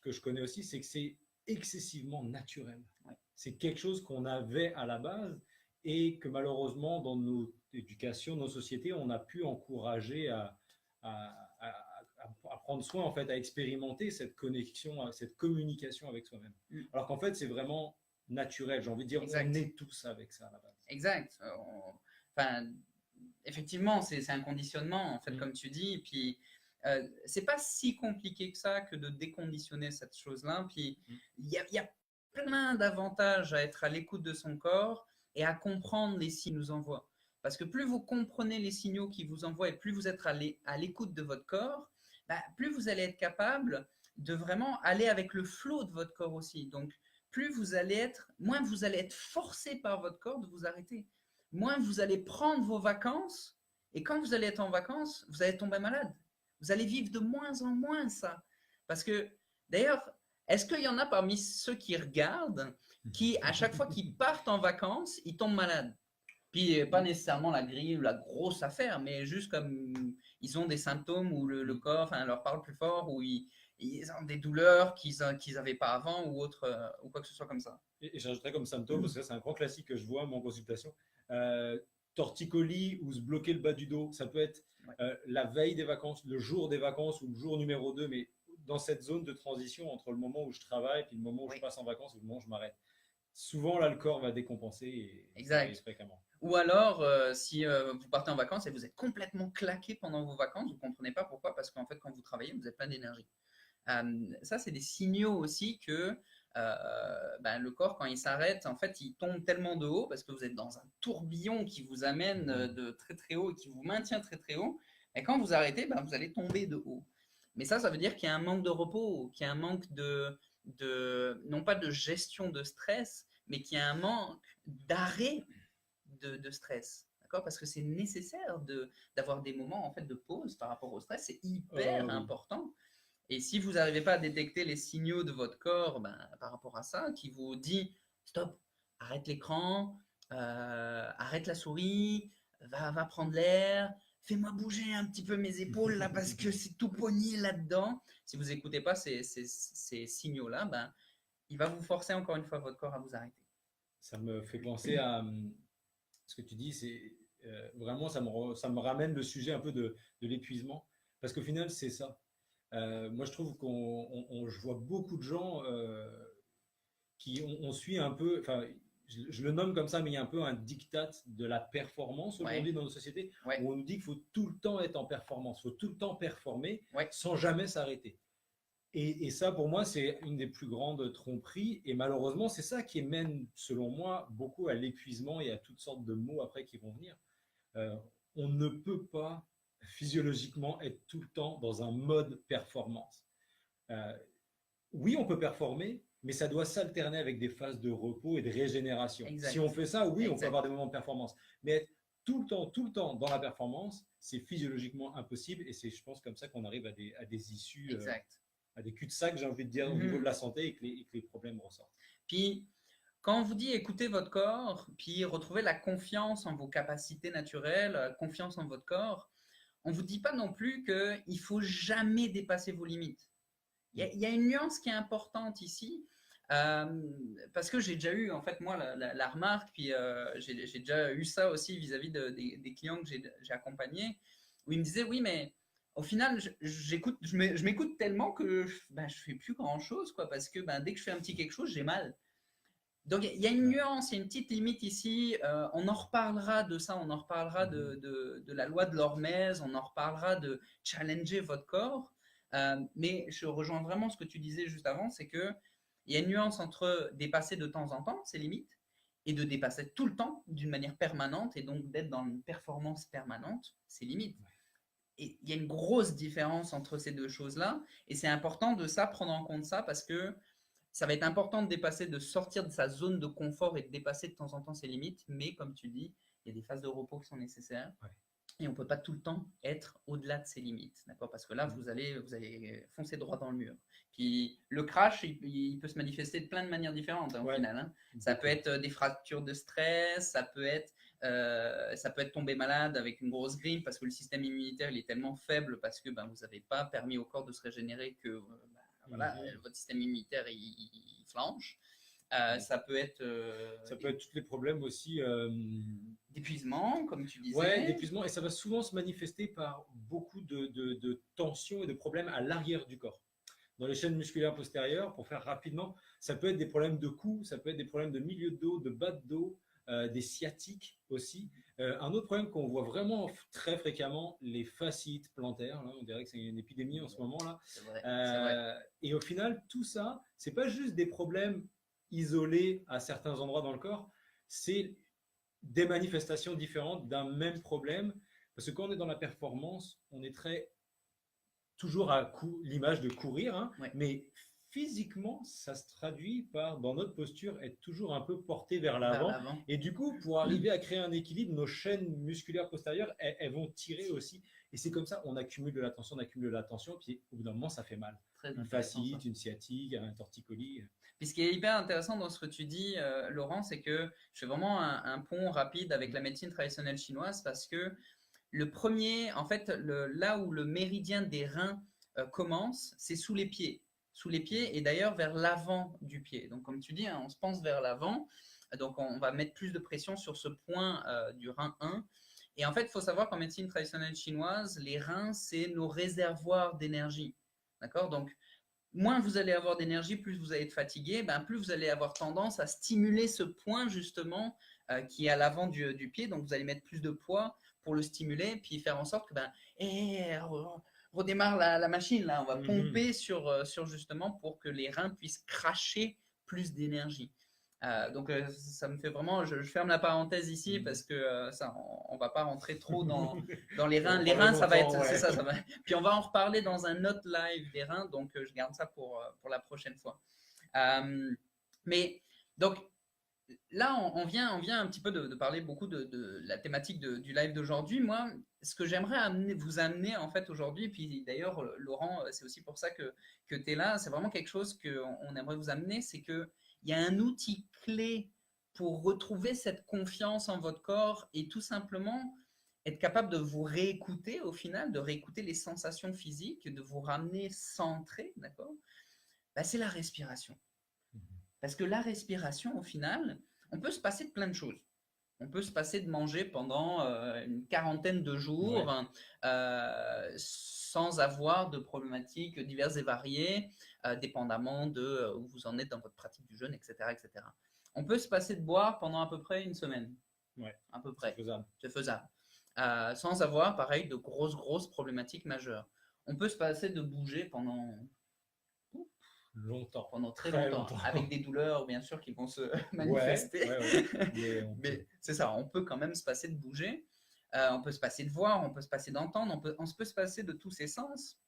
que je connais aussi, c'est que c'est excessivement naturel. Ouais. C'est quelque chose qu'on avait à la base et que malheureusement, dans nos éducations, nos sociétés, on a pu encourager à prendre soin, en fait, à expérimenter cette connexion, cette communication avec soi-même. Alors qu'en fait, c'est vraiment naturel. J'ai envie de dire, Exact. On est tous avec ça à la base. Exact. Enfin, effectivement, c'est un conditionnement, en fait, comme tu dis. Puis, c'est pas si compliqué que ça que de déconditionner cette chose-là. Puis, il y a plein d'avantages à être à l'écoute de son corps et à comprendre les signes qu'il nous envoie. Parce que plus vous comprenez les signaux qu'il vous envoie et plus vous êtes à l'écoute de votre corps, bah, plus vous allez être capable de vraiment aller avec le flot de votre corps aussi. Donc, moins vous allez être forcé par votre corps de vous arrêter. Moins vous allez prendre vos vacances. Et quand vous allez être en vacances, vous allez tomber malade. Vous allez vivre de moins en moins ça. Parce que, d'ailleurs, est-ce qu'il y en a parmi ceux qui regardent qui, à chaque fois qu'ils partent en vacances, ils tombent malades? Puis pas nécessairement la grille ou la grosse affaire, mais juste comme ils ont des symptômes où le corps enfin, leur parle plus fort, ou ils ont des douleurs qu'ils n'avaient pas avant ou autre, ou quoi que ce soit comme ça. Et j'ajouterais comme symptôme, parce que c'est un grand classique que je vois moi, en consultation, torticolis ou se bloquer le bas du dos. Ça peut être la veille des vacances, le jour des vacances ou le jour numéro 2, mais dans cette zone de transition entre le moment où je travaille et le moment où je passe en vacances ou le moment où je m'arrête. Souvent, là, le corps va décompenser et exact. fréquemment. Ou alors, si vous partez en vacances et vous êtes complètement claqué pendant vos vacances, vous ne comprenez pas pourquoi, parce qu'en fait, quand vous travaillez, vous êtes plein d'énergie. Ça, c'est des signaux aussi que ben, le corps, quand il s'arrête, en fait, il tombe tellement de haut parce que vous êtes dans un tourbillon qui vous amène de très très haut et qui vous maintient très très haut. Et quand vous arrêtez, ben, vous allez tomber de haut. Mais ça veut dire qu'il y a un manque de repos, qu'il y a un manque non pas de gestion de stress, mais qu'il y a un manque d'arrêt de stress. D'accord? Parce que c'est nécessaire d'avoir des moments en fait, de pause par rapport au stress. C'est hyper important. Et si vous n'arrivez pas à détecter les signaux de votre corps ben, par rapport à ça, qui vous dit stop, arrête l'écran, arrête la souris, va prendre l'air, fais-moi bouger un petit peu mes épaules là parce que c'est tout pogné là-dedans. Si vous n'écoutez pas ces signaux-là, ben, il va vous forcer encore une fois votre corps à vous arrêter. Ça me fait penser à ce que tu dis, c'est vraiment ça me ramène le sujet un peu de l'épuisement, parce qu'au final c'est ça. Moi je trouve je vois beaucoup de gens qui on suit un peu, enfin je le nomme comme ça, mais il y a un peu un diktat de la performance aujourd'hui dans nos sociétés, où on nous dit qu'il faut tout le temps être en performance, il faut tout le temps performer sans jamais s'arrêter. Et ça, pour moi, c'est une des plus grandes tromperies. Et malheureusement, c'est ça qui mène, selon moi, beaucoup à l'épuisement et à toutes sortes de maux après qui vont venir. On ne peut pas physiologiquement être tout le temps dans un mode performance. Oui, on peut performer, mais ça doit s'alterner avec des phases de repos et de régénération. Si Exact. on fait ça, oui, on peut Exact. avoir des moments de performance. Mais être tout le temps dans la performance, c'est physiologiquement impossible. Et c'est, je pense, comme ça qu'on arrive à des issues, Exact. à des cul-de-sac, j'ai envie de dire, au niveau de la santé et que les problèmes ressortent. Puis, quand on vous dit écoutez votre corps, puis retrouvez la confiance en vos capacités naturelles, confiance en votre corps, on ne vous dit pas non plus qu'il ne faut jamais dépasser vos limites. Il y a une nuance qui est importante ici, parce que j'ai déjà eu, en fait, moi, la remarque, puis j'ai déjà eu ça aussi vis-à-vis des clients que j'ai accompagnés, où ils me disaient, oui, mais au final, je m'écoute tellement que ben, je fais plus grand-chose, quoi, parce que ben, dès que je fais un petit quelque chose, j'ai mal. Donc, il y a une nuance, il y a une petite limite ici. On en reparlera de ça, on en reparlera de la loi de l'hormèse, on en reparlera de challenger votre corps. Mais je rejoins vraiment ce que tu disais juste avant, c'est qu'il y a une nuance entre dépasser de temps en temps ses limites et de dépasser tout le temps d'une manière permanente et donc d'être dans une performance permanente, ses limites. Et il y a une grosse différence entre ces deux choses-là. Et c'est important de ça, prendre en compte ça, parce que ça va être important de dépasser, de sortir de sa zone de confort et de dépasser de temps en temps ses limites. Mais comme tu dis, il y a des phases de repos qui sont nécessaires. Ouais. Et on ne peut pas tout le temps être au-delà de ses limites. D'accord? Parce que là, vous allez foncer droit dans le mur. Puis le crash, il peut se manifester de plein de manières différentes, hein, au final. Hein. Ça peut être des fractures de stress, ça peut être tomber malade avec une grosse grippe parce que le système immunitaire il est tellement faible parce que ben, vous n'avez pas permis au corps de se régénérer que voilà, votre système immunitaire il flanche. Ça peut être tous les problèmes aussi d'épuisement, comme tu disais. Ouais, d'épuisement, et ça va souvent se manifester par beaucoup de tensions et de problèmes à l'arrière du corps. Dans les chaînes musculaires postérieures, pour faire rapidement, ça peut être des problèmes de cou, ça peut être des problèmes de milieu de dos, de bas de dos, des sciatiques aussi. Un autre problème qu'on voit vraiment très fréquemment, les fasciites plantaires. Là, on dirait que c'est une épidémie en ce moment là. C'est vrai, c'est vrai. Et au final, tout ça, c'est pas juste des problèmes isolés à certains endroits dans le corps, c'est des manifestations différentes d'un même problème. Parce que quand on est dans la performance, on est toujours à l'image de courir, hein, mais physiquement, ça se traduit par, dans notre posture, être toujours un peu porté vers l'avant. Et du coup, pour arriver à créer un équilibre, nos chaînes musculaires postérieures, elles vont tirer aussi. Et c'est comme ça, on accumule de la tension, puis au bout d'un moment, ça fait mal. Une fasciite, une sciatique, un torticolis. Puis ce qui est hyper intéressant dans ce que tu dis, Laurent, c'est que je fais vraiment un pont rapide avec la médecine traditionnelle chinoise parce que le premier, en fait, là où le méridien des reins commence, c'est sous les pieds. Sous les pieds et d'ailleurs vers l'avant du pied. Donc comme tu dis, hein, on se pense vers l'avant. Donc on va mettre plus de pression sur ce point du rein 1. Et en fait, il faut savoir qu'en médecine traditionnelle chinoise, les reins, c'est nos réservoirs d'énergie. D'accord? Donc, moins vous allez avoir d'énergie, plus vous allez être fatigué, ben, plus vous allez avoir tendance à stimuler ce point justement qui est à l'avant du pied. Donc, vous allez mettre plus de poids pour le stimuler, puis faire en sorte que ben, redémarre la machine, là, on va pomper sur justement pour que les reins puissent cracher plus d'énergie. Donc ça me fait vraiment, je ferme la parenthèse ici parce que ça, on va pas rentrer trop dans les reins. Les reins, ça va être, c'est ça, ça va. Puis on va en reparler dans un autre live des reins, donc je garde ça pour la prochaine fois. Mais donc là, on vient un petit peu de parler beaucoup de la thématique du live d'aujourd'hui. Moi, ce que j'aimerais vous amener en fait aujourd'hui, puis d'ailleurs Laurent, c'est aussi pour ça que tu es là, c'est vraiment quelque chose qu'on aimerait vous amener, c'est que il y a un outil clé pour retrouver cette confiance en votre corps et tout simplement être capable de vous réécouter au final, de réécouter les sensations physiques, de vous ramener centré, d'accord? Ben, c'est la respiration. Parce que la respiration, au final, on peut se passer de plein de choses. On peut se passer de manger pendant une quarantaine de jours sans avoir de problématiques diverses et variées, dépendamment de où vous en êtes dans votre pratique du jeûne, etc., etc. On peut se passer de boire pendant à peu près une semaine. À peu près. C'est faisable. Sans avoir, pareil, de grosses problématiques majeures. On peut se passer de bouger pendant longtemps. Pendant très longtemps. Avec des douleurs, bien sûr, qui vont se manifester. Mais c'est ça, on peut quand même se passer de bouger. On peut se passer de voir, on peut se passer d'entendre, on peut se passer de tous ces sens.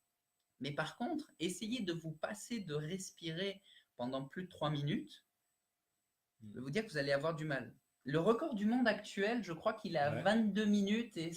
Mais par contre, essayez de vous passer de respirer pendant plus de 3 minutes, je vais vous dire que vous allez avoir du mal. Le record du monde actuel, je crois qu'il est à 22 minutes et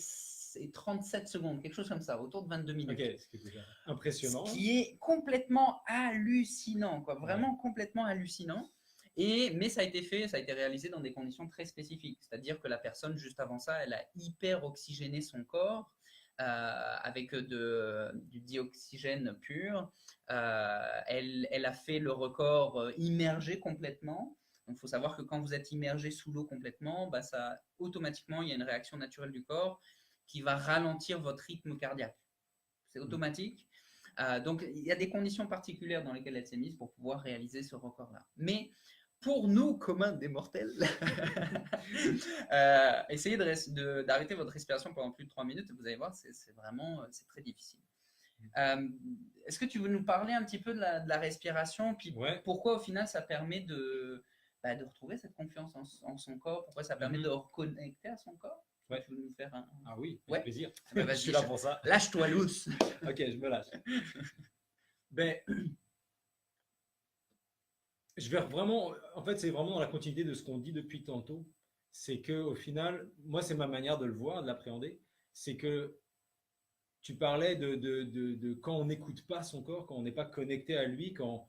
37 secondes, quelque chose comme ça, autour de 22 minutes. Ok, ce qui est déjà impressionnant. Ce qui est complètement hallucinant, quoi, vraiment complètement hallucinant. Mais ça a été fait, ça a été réalisé dans des conditions très spécifiques. C'est-à-dire que la personne, juste avant ça, elle a hyper oxygéné son corps avec du dioxygène pur. Elle a fait le record immergé complètement. Donc, il faut savoir que quand vous êtes immergé sous l'eau complètement, automatiquement, il y a une réaction naturelle du corps qui va ralentir votre rythme cardiaque. C'est automatique. Donc, il y a des conditions particulières dans lesquelles elle s'est mise pour pouvoir réaliser ce record-là. Mais pour nous, communs des mortels, essayez d'arrêter votre respiration pendant plus de 3 minutes. Vous allez voir, c'est très difficile. Est-ce que tu veux nous parler un petit peu de la respiration, puis pourquoi au final ça permet de retrouver cette confiance en son corps, pourquoi ça permet de reconnecter à son corps? Tu veux nous faire un... Ah oui, avec plaisir. Je suis là pour ça. Lâche-toi loose. Ok, je me lâche. Je vais vraiment, en fait, c'est vraiment dans la continuité de ce qu'on dit depuis tantôt. C'est que au final, moi, c'est ma manière de le voir, de l'appréhender. C'est que tu parlais de quand on n'écoute pas son corps, quand on n'est pas connecté à lui, quand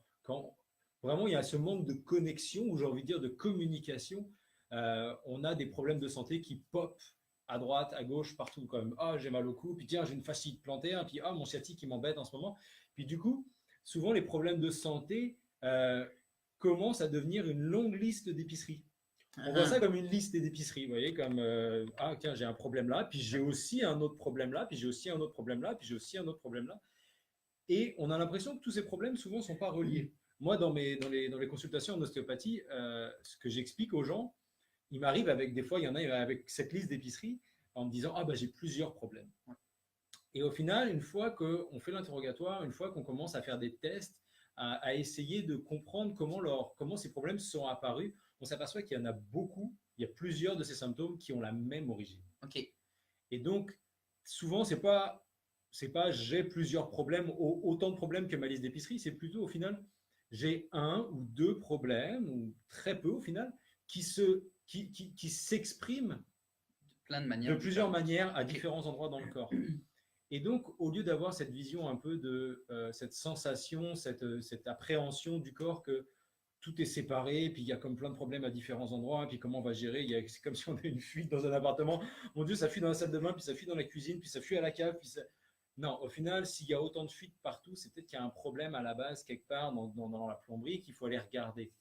vraiment il y a ce manque de connexion, ou j'ai envie de dire de communication. On a des problèmes de santé qui pop à droite, à gauche, partout, comme j'ai mal au cou, puis tiens, j'ai une fasciite plantaire, puis mon sciatique qui m'embête en ce moment. Puis du coup, souvent les problèmes de santé commencent à devenir une longue liste d'épiceries. On voit ça comme une liste d'épiceries, vous voyez, comme tiens, j'ai un problème là, puis j'ai aussi un autre problème là, puis j'ai aussi un autre problème là, puis j'ai aussi un autre problème là. Et on a l'impression que tous ces problèmes souvent ne sont pas reliés. Moi, dans les consultations en ostéopathie, ce que j'explique aux gens, il m'arrive des fois, il y en a avec cette liste d'épicerie en me disant j'ai plusieurs problèmes. Et au final, une fois qu'on fait l'interrogatoire, une fois qu'on commence à faire des tests, à essayer de comprendre comment ces problèmes sont apparus, on s'aperçoit qu'il y en a beaucoup, il y a plusieurs de ces symptômes qui ont la même origine. Et donc, souvent, c'est pas j'ai plusieurs problèmes, autant de problèmes que ma liste d'épicerie, c'est plutôt au final, j'ai un ou deux problèmes, ou très peu au final, qui s'expriment de plusieurs manières à différents endroits dans le corps. Et donc, au lieu d'avoir cette vision un peu de cette sensation, cette appréhension du corps que tout est séparé, puis il y a comme plein de problèmes à différents endroits, puis comment on va gérer, c'est comme si on avait une fuite dans un appartement. Mon Dieu, ça fuit dans la salle de bain, puis ça fuit dans la cuisine, puis ça fuit à la cave. Non, au final, s'il y a autant de fuites partout, c'est peut-être qu'il y a un problème à la base, quelque part dans la plomberie, qu'il faut aller regarder.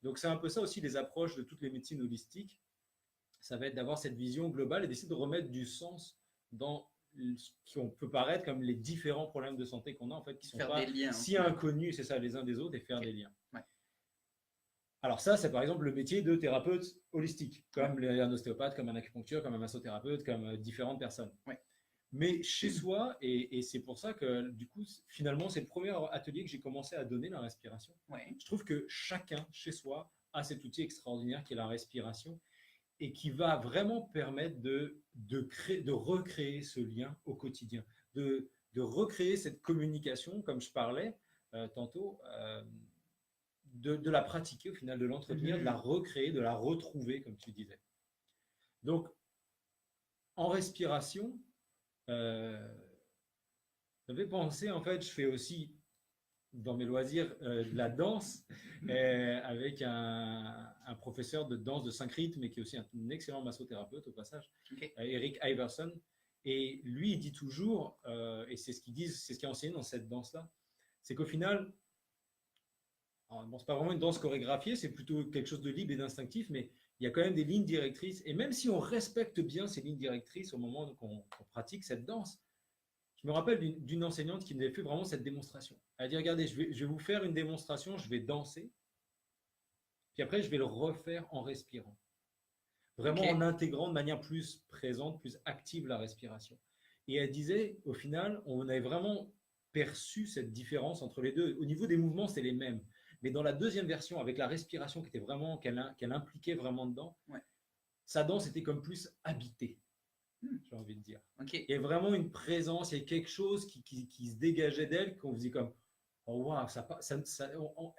Donc, c'est un peu ça aussi les approches de toutes les médecines holistiques. Ça va être d'avoir cette vision globale et d'essayer de remettre du sens dans ce qui peut paraître comme les différents problèmes de santé qu'on a, en fait, qui sont pas si inconnus, c'est ça, les uns des autres, et faire des liens. Alors ça, c'est par exemple le métier de thérapeute holistique, comme un ostéopathe, comme un acupuncture, comme un massothérapeute, comme différentes personnes. Mais chez soi, et c'est pour ça que du coup, finalement, c'est le premier atelier que j'ai commencé à donner, la respiration. Je trouve que chacun, chez soi, a cet outil extraordinaire qui est la respiration et qui va vraiment permettre de recréer ce lien au quotidien, de recréer cette communication, comme je parlais tantôt, de la pratiquer au final, de l'entretenir, de la recréer, de la retrouver, comme tu disais. Donc, en respiration, j'avais pensé, en fait, je fais aussi dans mes loisirs de la danse avec un professeur de danse de 5 rythmes, mais qui est aussi un excellent massothérapeute au passage, Eric Iverson. Et lui, il dit toujours, et c'est ce qu'il dit, c'est ce qu'il a enseigné dans cette danse-là, c'est qu'au final, bon, c'est pas vraiment une danse chorégraphiée, c'est plutôt quelque chose de libre et d'instinctif, mais il y a quand même des lignes directrices. Et même si on respecte bien ces lignes directrices au moment qu'on pratique cette danse, je me rappelle d'une enseignante qui m'avait fait vraiment cette démonstration. Elle a dit, regardez, je vais vous faire une démonstration, je vais danser, puis après, je vais le refaire en respirant. Vraiment en intégrant de manière plus présente, plus active la respiration. Et elle disait, au final, on avait vraiment perçu cette différence entre les deux. Au niveau des mouvements, c'est les mêmes. Mais dans la deuxième version, avec la respiration qu'elle impliquait vraiment dedans, sa danse était comme plus habitée, j'ai envie de dire. Il y a vraiment une présence, il y a quelque chose qui se dégageait d'elle, qu'on faisait comme, oh, waouh,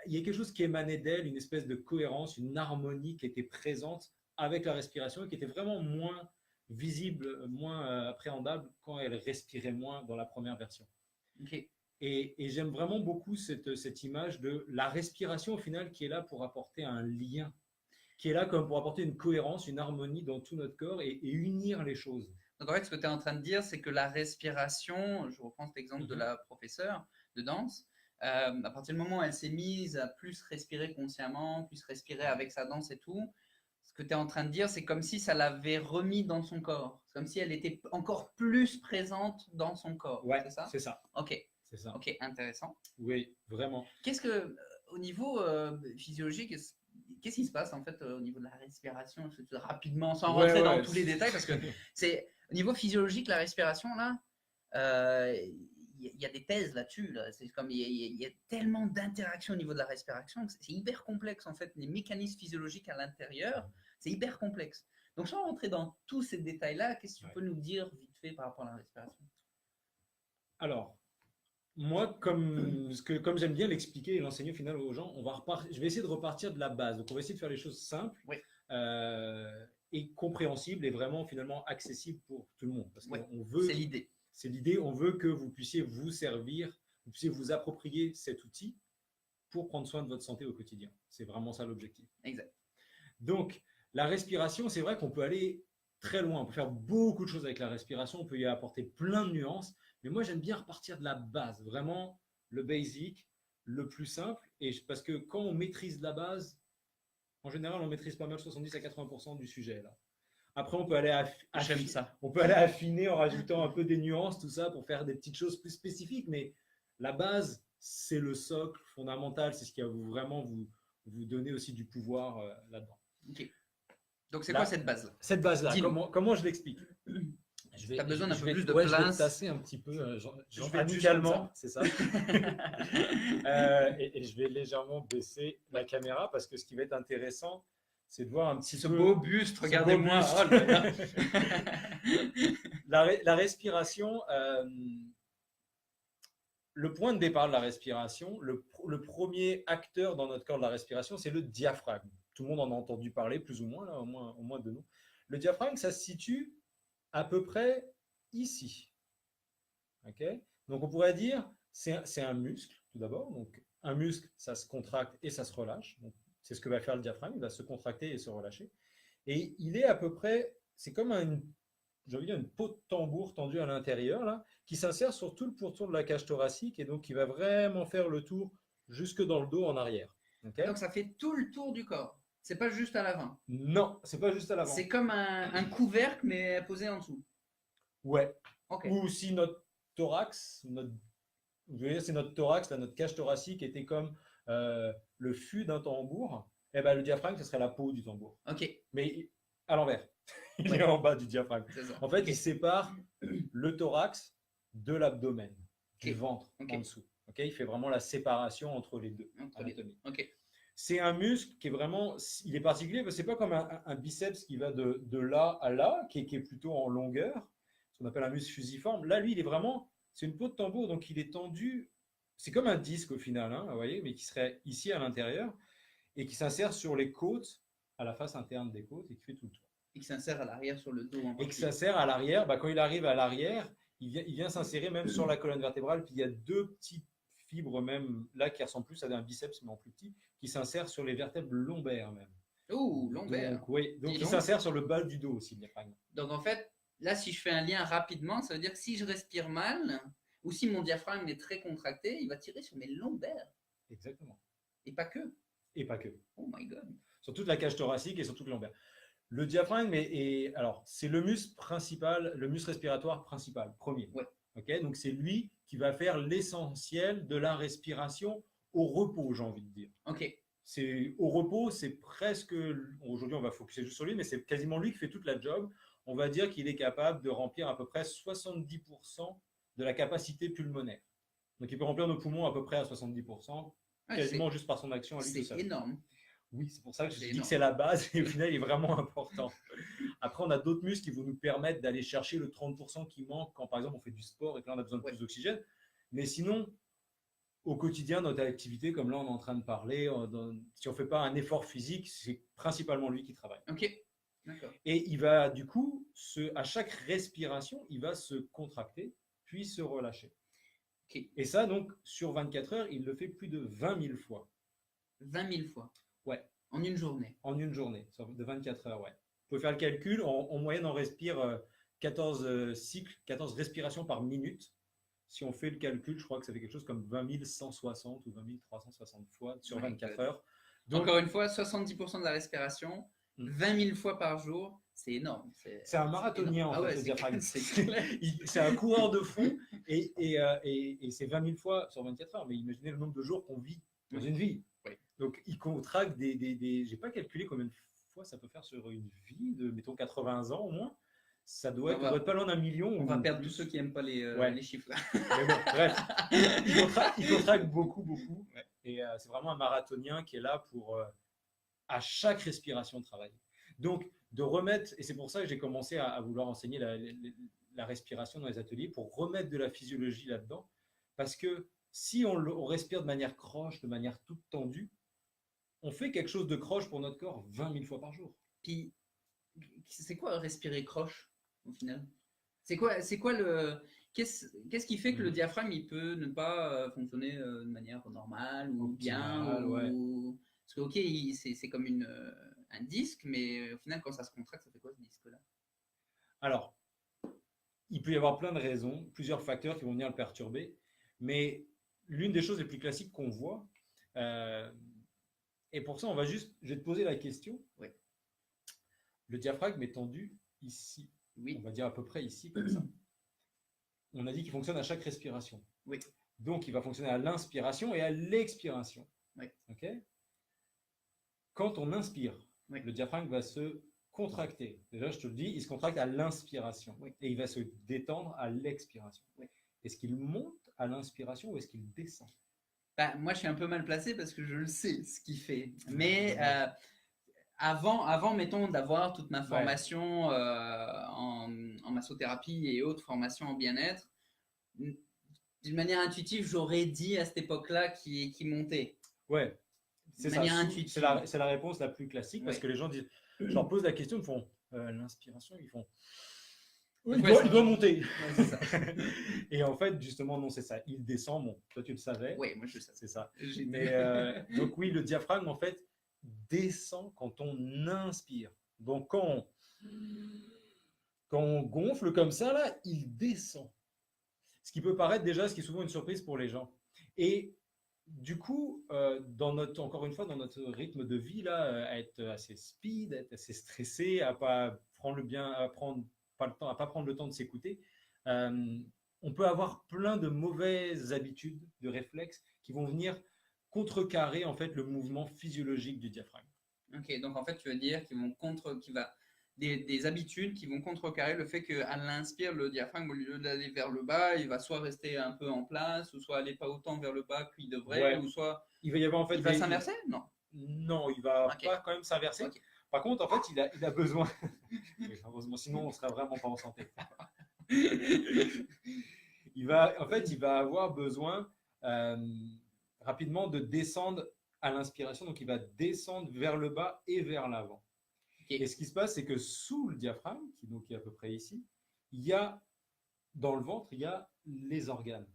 il y a quelque chose qui émanait d'elle, une espèce de cohérence, une harmonie qui était présente avec la respiration et qui était vraiment moins visible, moins appréhendable quand elle respirait moins dans la première version. Ok. Et j'aime vraiment beaucoup cette image de la respiration au final qui est là pour apporter un lien, qui est là comme pour apporter une cohérence, une harmonie dans tout notre corps et unir les choses. Donc en fait, ce que tu es en train de dire, c'est que la respiration, je reprends cet exemple de Mhm. la professeure de danse, à partir du moment où elle s'est mise à plus respirer consciemment, plus respirer avec sa danse et tout, ce que tu es en train de dire, c'est comme si ça l'avait remis dans son corps. C'est comme si elle était encore plus présente dans son corps. Ouais, C'est ça? c'est ça. Ok. C'est ça. Ok, intéressant. Oui, vraiment. Qu'est-ce que, au niveau physiologique, qu'est-ce qui se passe en fait au niveau de la respiration? Rapidement, sans Ouais, rentrer dans ouais. tous les détails, parce que c'est au niveau physiologique, la respiration là, il y a des thèses là-dessus. Là. C'est comme il y a tellement d'interactions au niveau de la respiration que c'est hyper complexe en fait. Les mécanismes physiologiques à l'intérieur, c'est hyper complexe. Donc sans rentrer dans tous ces détails-là, qu'est-ce que tu peux nous dire vite fait par rapport à la respiration? Alors, moi, comme j'aime bien l'expliquer et l'enseigner au final aux gens, je vais essayer de repartir de la base. Donc, on va essayer de faire les choses simples Oui. Et compréhensibles et vraiment finalement accessibles pour tout le monde. Parce Oui, qu'on veut, c'est l'idée. C'est l'idée, on veut que vous puissiez vous servir, vous puissiez vous approprier cet outil pour prendre soin de votre santé au quotidien. C'est vraiment ça l'objectif. Exact. Donc, la respiration, c'est vrai qu'on peut aller très loin. On peut faire beaucoup de choses avec la respiration. On peut y apporter plein de nuances. Mais moi, j'aime bien repartir de la base, vraiment le basic, le plus simple. Parce que quand on maîtrise la base, en général, on maîtrise pas mal 70 à 80% du sujet. Là. Après, on peut aller affiner en rajoutant un peu des nuances, tout ça, pour faire des petites choses plus spécifiques. Mais la base, c'est le socle fondamental. C'est ce qui va vraiment vous donner aussi du pouvoir là-dedans. Ok. Donc, c'est quoi cette base-là? Cette base-là, comment je l'explique? Tu as besoin d'un peu plus de place. Je vais place. tasser un petit peu, Je vais amicalement, c'est ça. Et je vais légèrement baisser la caméra parce que ce qui va être intéressant, c'est de voir un petit ce peu beau buste, regardez-moi. Oh là là. La respiration, le point de départ de la respiration, le premier acteur dans notre corps de la respiration, c'est le diaphragme. Tout le monde en a entendu parler, plus ou moins, là, au moins de nous. Le diaphragme, ça se situe à peu près ici. Okay, donc on pourrait dire, c'est un muscle, tout d'abord. Donc un muscle, ça se contracte et ça se relâche. C'est ce que va faire le diaphragme, il va se contracter et se relâcher. Et il est à peu près, c'est comme une peau de tambour tendue à l'intérieur, là, qui s'insère sur tout le pourtour de la cage thoracique et donc qui va vraiment faire le tour jusque dans le dos en arrière. Okay. Donc ça fait tout le tour du corps. C'est pas juste à l'avant. Non, c'est pas juste à l'avant. C'est comme un couvercle mais posé en dessous. Ouais. Okay. Ou si notre thorax, c'est notre thorax, là, notre cage thoracique était comme le fût d'un tambour, et ben le diaphragme, ce serait la peau du tambour. Ok. Mais à l'envers. Il est en bas du diaphragme. En fait, il sépare le thorax de l'abdomen, du ventre en dessous. Okay, il fait vraiment la séparation entre les deux. C'est un muscle qui est vraiment, il est particulier parce que c'est pas comme un biceps qui va de là à là, qui est plutôt en longueur, ce qu'on appelle un muscle fusiforme. Là, lui, il est vraiment, c'est une peau de tambour, donc il est tendu. C'est comme un disque au final, hein, vous voyez, mais qui serait ici à l'intérieur et qui s'insère sur les côtes, à la face interne des côtes et qui fait tout le tour. Et qui s'insère à l'arrière sur le dos. Et qui s'insère à l'arrière, quand il arrive à l'arrière, il vient s'insérer même sur la colonne vertébrale, puis il y a deux petites fibres même là qui ressemblent plus à un biceps mais en plus petit, qui s'insèrent sur les vertèbres lombaires même. Oh, lombaire. Donc il s'insère sur le bas du dos aussi, bien par exemple. Donc en fait, là si je fais un lien rapidement, ça veut dire que si je respire mal, ou si mon diaphragme est très contracté, il va tirer sur mes lombaires. Exactement. Et pas que. Et pas que. Oh my god. Sur toute la cage thoracique et sur toute lombaire. Le diaphragme alors c'est le muscle principal, le muscle respiratoire principal, premier. Ouais. Okay, donc c'est lui qui va faire l'essentiel de la respiration au repos, j'ai envie de dire. Ok. C'est au repos, c'est presque, aujourd'hui on va focuser juste sur lui, mais c'est quasiment lui qui fait toute la job. On va dire qu'il est capable de remplir à peu près 70% de la capacité pulmonaire. Donc il peut remplir nos poumons à peu près à 70%, quasiment juste par son action à lui tout seul. C'est énorme. Oui, c'est pour ça que je dis que c'est la base et au final il est vraiment important. Après, on a d'autres muscles qui vont nous permettre d'aller chercher le 30% qui manque quand par exemple on fait du sport et que là on a besoin de plus d'oxygène. Mais sinon, au quotidien, dans notre activité, comme là on est en train de parler, si on ne fait pas un effort physique, c'est principalement lui qui travaille. Ok, d'accord. Et il va du coup, à chaque respiration, il va se contracter, puis se relâcher. Ok. Et ça, donc, sur 24 heures, il le fait plus de 20 000 fois. 20 000 fois. Ouais. En une journée. En une journée, de 24 heures, ouais. Vous pouvez faire le calcul, en moyenne, on respire 14 cycles, 14 respirations par minute. Si on fait le calcul, je crois que ça fait quelque chose comme 20 160 ou 20 360 fois sur 24 heures. Donc, encore une fois, 70% de la respiration, 20 000 fois par jour, c'est énorme. C'est un marathonien, en fait, le diaphragme. C'est un coureur de fond et c'est 20 000 fois sur 24 heures. Mais imaginez le nombre de jours qu'on vit dans une vie. Oui. Donc, il contracte j'ai pas calculé combien de fois ça peut faire sur une vie de, mettons, 80 ans au moins. Ça doit être pas loin d'1 million. On va perdre tous ceux qui n'aiment pas les chiffres. Mais bon, bref, il contracte beaucoup, beaucoup. Ouais. Et c'est vraiment un marathonien qui est là pour, à chaque respiration, travailler. Donc, de remettre, et c'est pour ça que j'ai commencé à vouloir enseigner la respiration dans les ateliers, pour remettre de la physiologie là-dedans. Parce que si on respire de manière croche, de manière toute tendue, on fait quelque chose de croche pour notre corps 20 000 fois par jour. Puis, c'est quoi respirer croche, au final? C'est quoi le... Qu'est-ce qui fait que le diaphragme, il peut ne pas fonctionner de manière normale ou bien ouais. Parce que, ok, c'est comme un disque, mais au final, quand ça se contracte, ça fait quoi ce disque-là? Alors, il peut y avoir plein de raisons, plusieurs facteurs qui vont venir le perturber, mais l'une des choses les plus classiques qu'on voit, et pour ça, je vais te poser la question. Oui. Le diaphragme est tendu ici. Oui. On va dire à peu près ici, comme ça. On a dit qu'il fonctionne à chaque respiration. Oui. Donc, il va fonctionner à l'inspiration et à l'expiration. Oui. Ok. Quand on inspire, oui. le diaphragme va se contracter. Déjà, je te le dis, il se contracte à l'inspiration. Oui. Et il va se détendre à l'expiration. Oui. Est-ce qu'il monte à l'inspiration ou est-ce qu'il descend? Moi, je suis un peu mal placé parce que je le sais, ce qu'il fait. Mais avant, mettons, d'avoir toute ma formation en massothérapie et autres formations en bien-être, d'une manière intuitive, j'aurais dit à cette époque-là qui montait. Ouais, c'est ça. C'est la réponse la plus classique parce que les gens disent, je leur pose la question, ils font l'inspiration, ils font... Il doit monter. Ouais, c'est ça. Et en fait, justement, non, c'est ça. Il descend. Bon, toi, tu le savais. Oui, moi, je le savais. C'est ça. Mais, donc, oui, le diaphragme, en fait, descend quand on inspire. Donc, quand on gonfle comme ça, là, il descend. Ce qui peut paraître déjà, ce qui est souvent une surprise pour les gens. Et du coup, encore une fois, dans notre rythme de vie, là, à être assez speed, à être assez stressé, à pas prendre pas prendre le temps de s'écouter, on peut avoir plein de mauvaises habitudes, de réflexes qui vont venir contrecarrer en fait le mouvement physiologique du diaphragme. Ok, donc en fait, tu veux dire des habitudes qui vont contrecarrer le fait qu'à l'inspire, le diaphragme, au lieu d'aller vers le bas, il va soit rester un peu en place, ou soit aller pas autant vers le bas qu'il devrait, ou soit il va y avoir en fait il va s'inverser? Non, il va pas quand même s'inverser. Okay. Par contre, en fait, il a besoin. Heureusement, sinon on serait vraiment pas en santé. il va avoir besoin rapidement de descendre à l'inspiration, donc il va descendre vers le bas et vers l'avant. Okay. Et ce qui se passe, c'est que sous le diaphragme, qui est à peu près ici, dans le ventre, il y a les organes.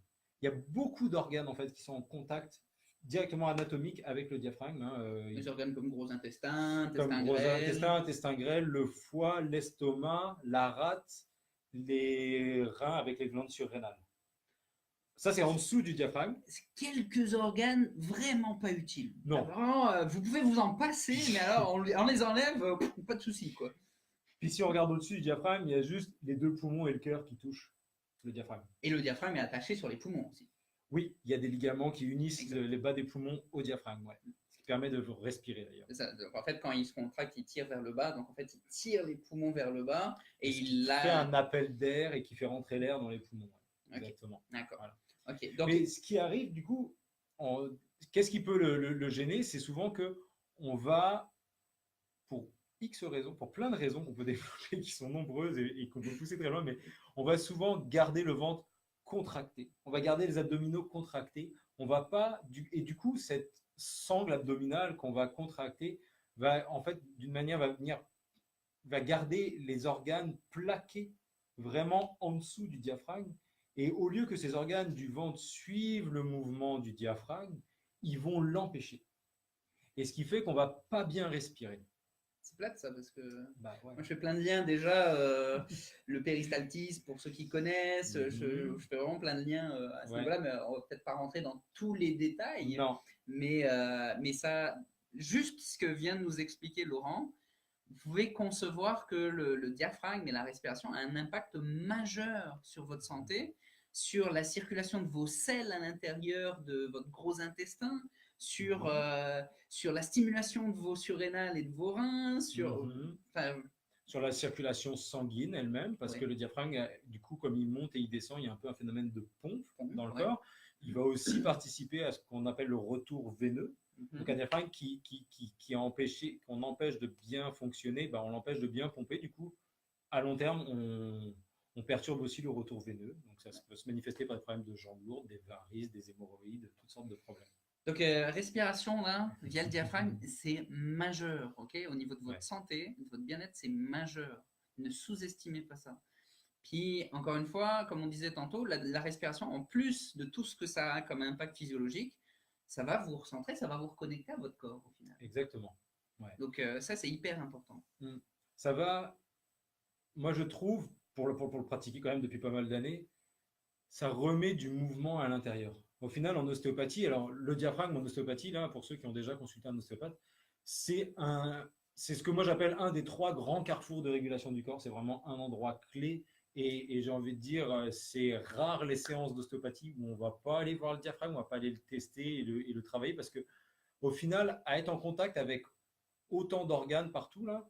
Il y a beaucoup d'organes en fait qui sont en contact directement anatomique avec le diaphragme. Les organes comme gros intestin, intestin grêle, le foie, l'estomac, la rate, les reins avec les glandes surrénales. Ça, c'est en dessous du diaphragme. Quelques organes vraiment pas utiles. Non. Alors, vous pouvez vous en passer, mais alors on les enlève, pas de souci, quoi. Puis si on regarde au-dessus du diaphragme, il y a juste les 2 poumons et le cœur qui touchent le diaphragme. Et le diaphragme est attaché sur les poumons aussi. Oui, il y a des ligaments qui unissent les bas des poumons au diaphragme, ce qui permet de respirer d'ailleurs. C'est ça. Donc, en fait, quand il se contracte, il tire vers le bas. Donc en fait, il tire les poumons vers le bas et il fait un appel d'air et qui fait rentrer l'air dans les poumons. Okay. Exactement. D'accord. Voilà. Okay. Donc, mais ce qui arrive du coup, qu'est-ce qui peut le gêner? C'est souvent que on va, pour X raisons, pour plein de raisons qu'on peut développer, qui sont nombreuses et qu'on peut pousser très loin, mais on va souvent garder le ventre contractés. On va garder les abdominaux contractés. On va pas, et du coup, cette sangle abdominale qu'on va contracter va, en fait, d'une manière, va garder les organes plaqués vraiment en dessous du diaphragme. Et au lieu que ces organes du ventre suivent le mouvement du diaphragme, ils vont l'empêcher. Et ce qui fait qu'on va pas bien respirer. C'est plate ça, parce que Bah, ouais. moi je fais plein de liens déjà. Le péristaltisme, pour ceux qui connaissent, je fais vraiment plein de liens à ce niveau-là, mais on va peut-être pas rentrer dans tous les détails. Non. Mais ça, juste ce que vient de nous expliquer Laurent, vous pouvez concevoir que le diaphragme et la respiration a un impact majeur sur votre santé, sur la circulation de vos selles à l'intérieur de votre gros intestin, sur la stimulation de vos surrénales et de vos reins, sur la circulation sanguine elle-même, parce que le diaphragme, du coup, comme il monte et il descend, il y a un peu un phénomène de pompe dans le corps. Il va aussi participer à ce qu'on appelle le retour veineux. Donc un diaphragme qu'on empêche de bien fonctionner, on l'empêche de bien pomper. Du coup, à long terme, on perturbe aussi le retour veineux. Donc ça peut se manifester par des problèmes de jambes lourdes, des varices, des hémorroïdes, toutes sortes de problèmes. Donc respiration là, via le diaphragme, c'est majeur, ok? Au niveau de votre santé, de votre bien-être, c'est majeur. Ne sous-estimez pas ça. Puis, encore une fois, comme on disait tantôt, la respiration, en plus de tout ce que ça a comme impact physiologique, ça va vous recentrer, ça va vous reconnecter à votre corps au final. Exactement. Ouais. Donc ça, c'est hyper important. Ça va, moi je trouve, pour le pratiquer quand même depuis pas mal d'années, ça remet du mouvement à l'intérieur. Au final, en ostéopathie, alors le diaphragme en ostéopathie, là, pour ceux qui ont déjà consulté un ostéopathe, c'est ce que moi j'appelle un des 3 grands carrefours de régulation du corps. C'est vraiment un endroit clé. Et j'ai envie de dire, c'est rare les séances d'ostéopathie où on ne va pas aller voir le diaphragme, on ne va pas aller le tester et le travailler, parce que au final, à être en contact avec autant d'organes partout, là,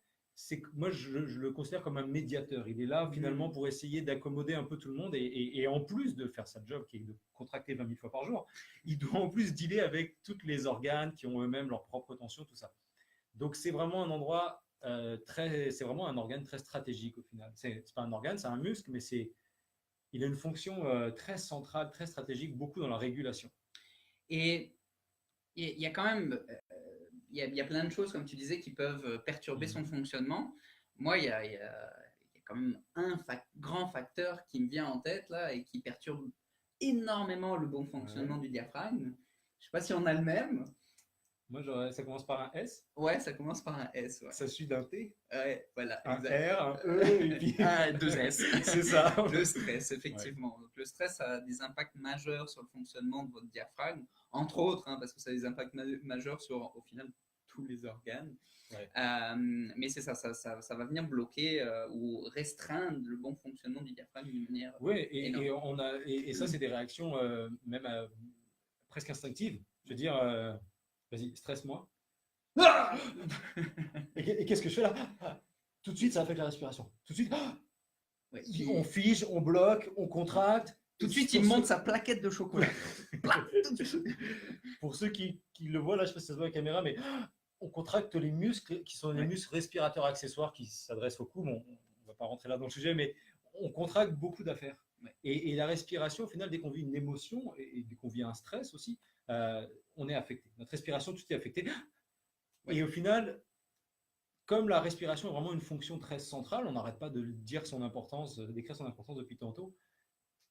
moi je le considère comme un médiateur. Il est là finalement pour essayer d'accommoder un peu tout le monde, et en plus de faire sa job qui est de contracter 20 000 fois par jour, il doit en plus dealer avec tous les organes qui ont eux-mêmes leur propre tension, tout ça. Donc c'est vraiment un endroit c'est vraiment un organe très stratégique au final. C'est pas un organe, c'est un muscle, mais il a une fonction très centrale, très stratégique, beaucoup dans la régulation. Et il y a quand même, il y a plein de choses, comme tu disais, qui peuvent perturber son fonctionnement. Moi, il y a quand même un grand facteur qui me vient en tête là et qui perturbe énormément le bon fonctionnement du diaphragme. Je ne sais pas si on a le même. Moi, ça commence par un S. Ouais, ça commence par un S. Ouais. Ça suit d'un T. Ouais, voilà. Un R, un E, et puis 2 S. C'est ça. Le stress, effectivement. Ouais. Donc, le stress a des impacts majeurs sur le fonctionnement de votre diaphragme, entre autres, parce que ça a des impacts majeurs sur, au final, tous les organes. Ouais. Mais c'est ça va venir bloquer ou restreindre le bon fonctionnement du diaphragme d'une manière. Oui, et ça, c'est des réactions même presque instinctives. Je veux dire, vas-y, stresse-moi. Ah et qu'est-ce que je fais là? Tout de suite, ça affecte la respiration. Tout de suite, ouais, on fige, on bloque, on contracte. Tout de suite, il monte sa plaquette de chocolat. Pour ceux qui le voient, là, je ne sais pas si ça se voit à la caméra, mais on contracte les muscles qui sont les muscles respirateurs accessoires qui s'adressent au cou. Bon, on ne va pas rentrer là dans le sujet, mais on contracte beaucoup d'affaires. Ouais. Et la respiration, au final, dès qu'on vit une émotion et dès qu'on vit un stress aussi, on est affecté. Notre respiration, tout est affecté. Ouais. Et au final, comme la respiration est vraiment une fonction très centrale, on n'arrête pas de dire son importance, d'écrire son importance depuis tantôt.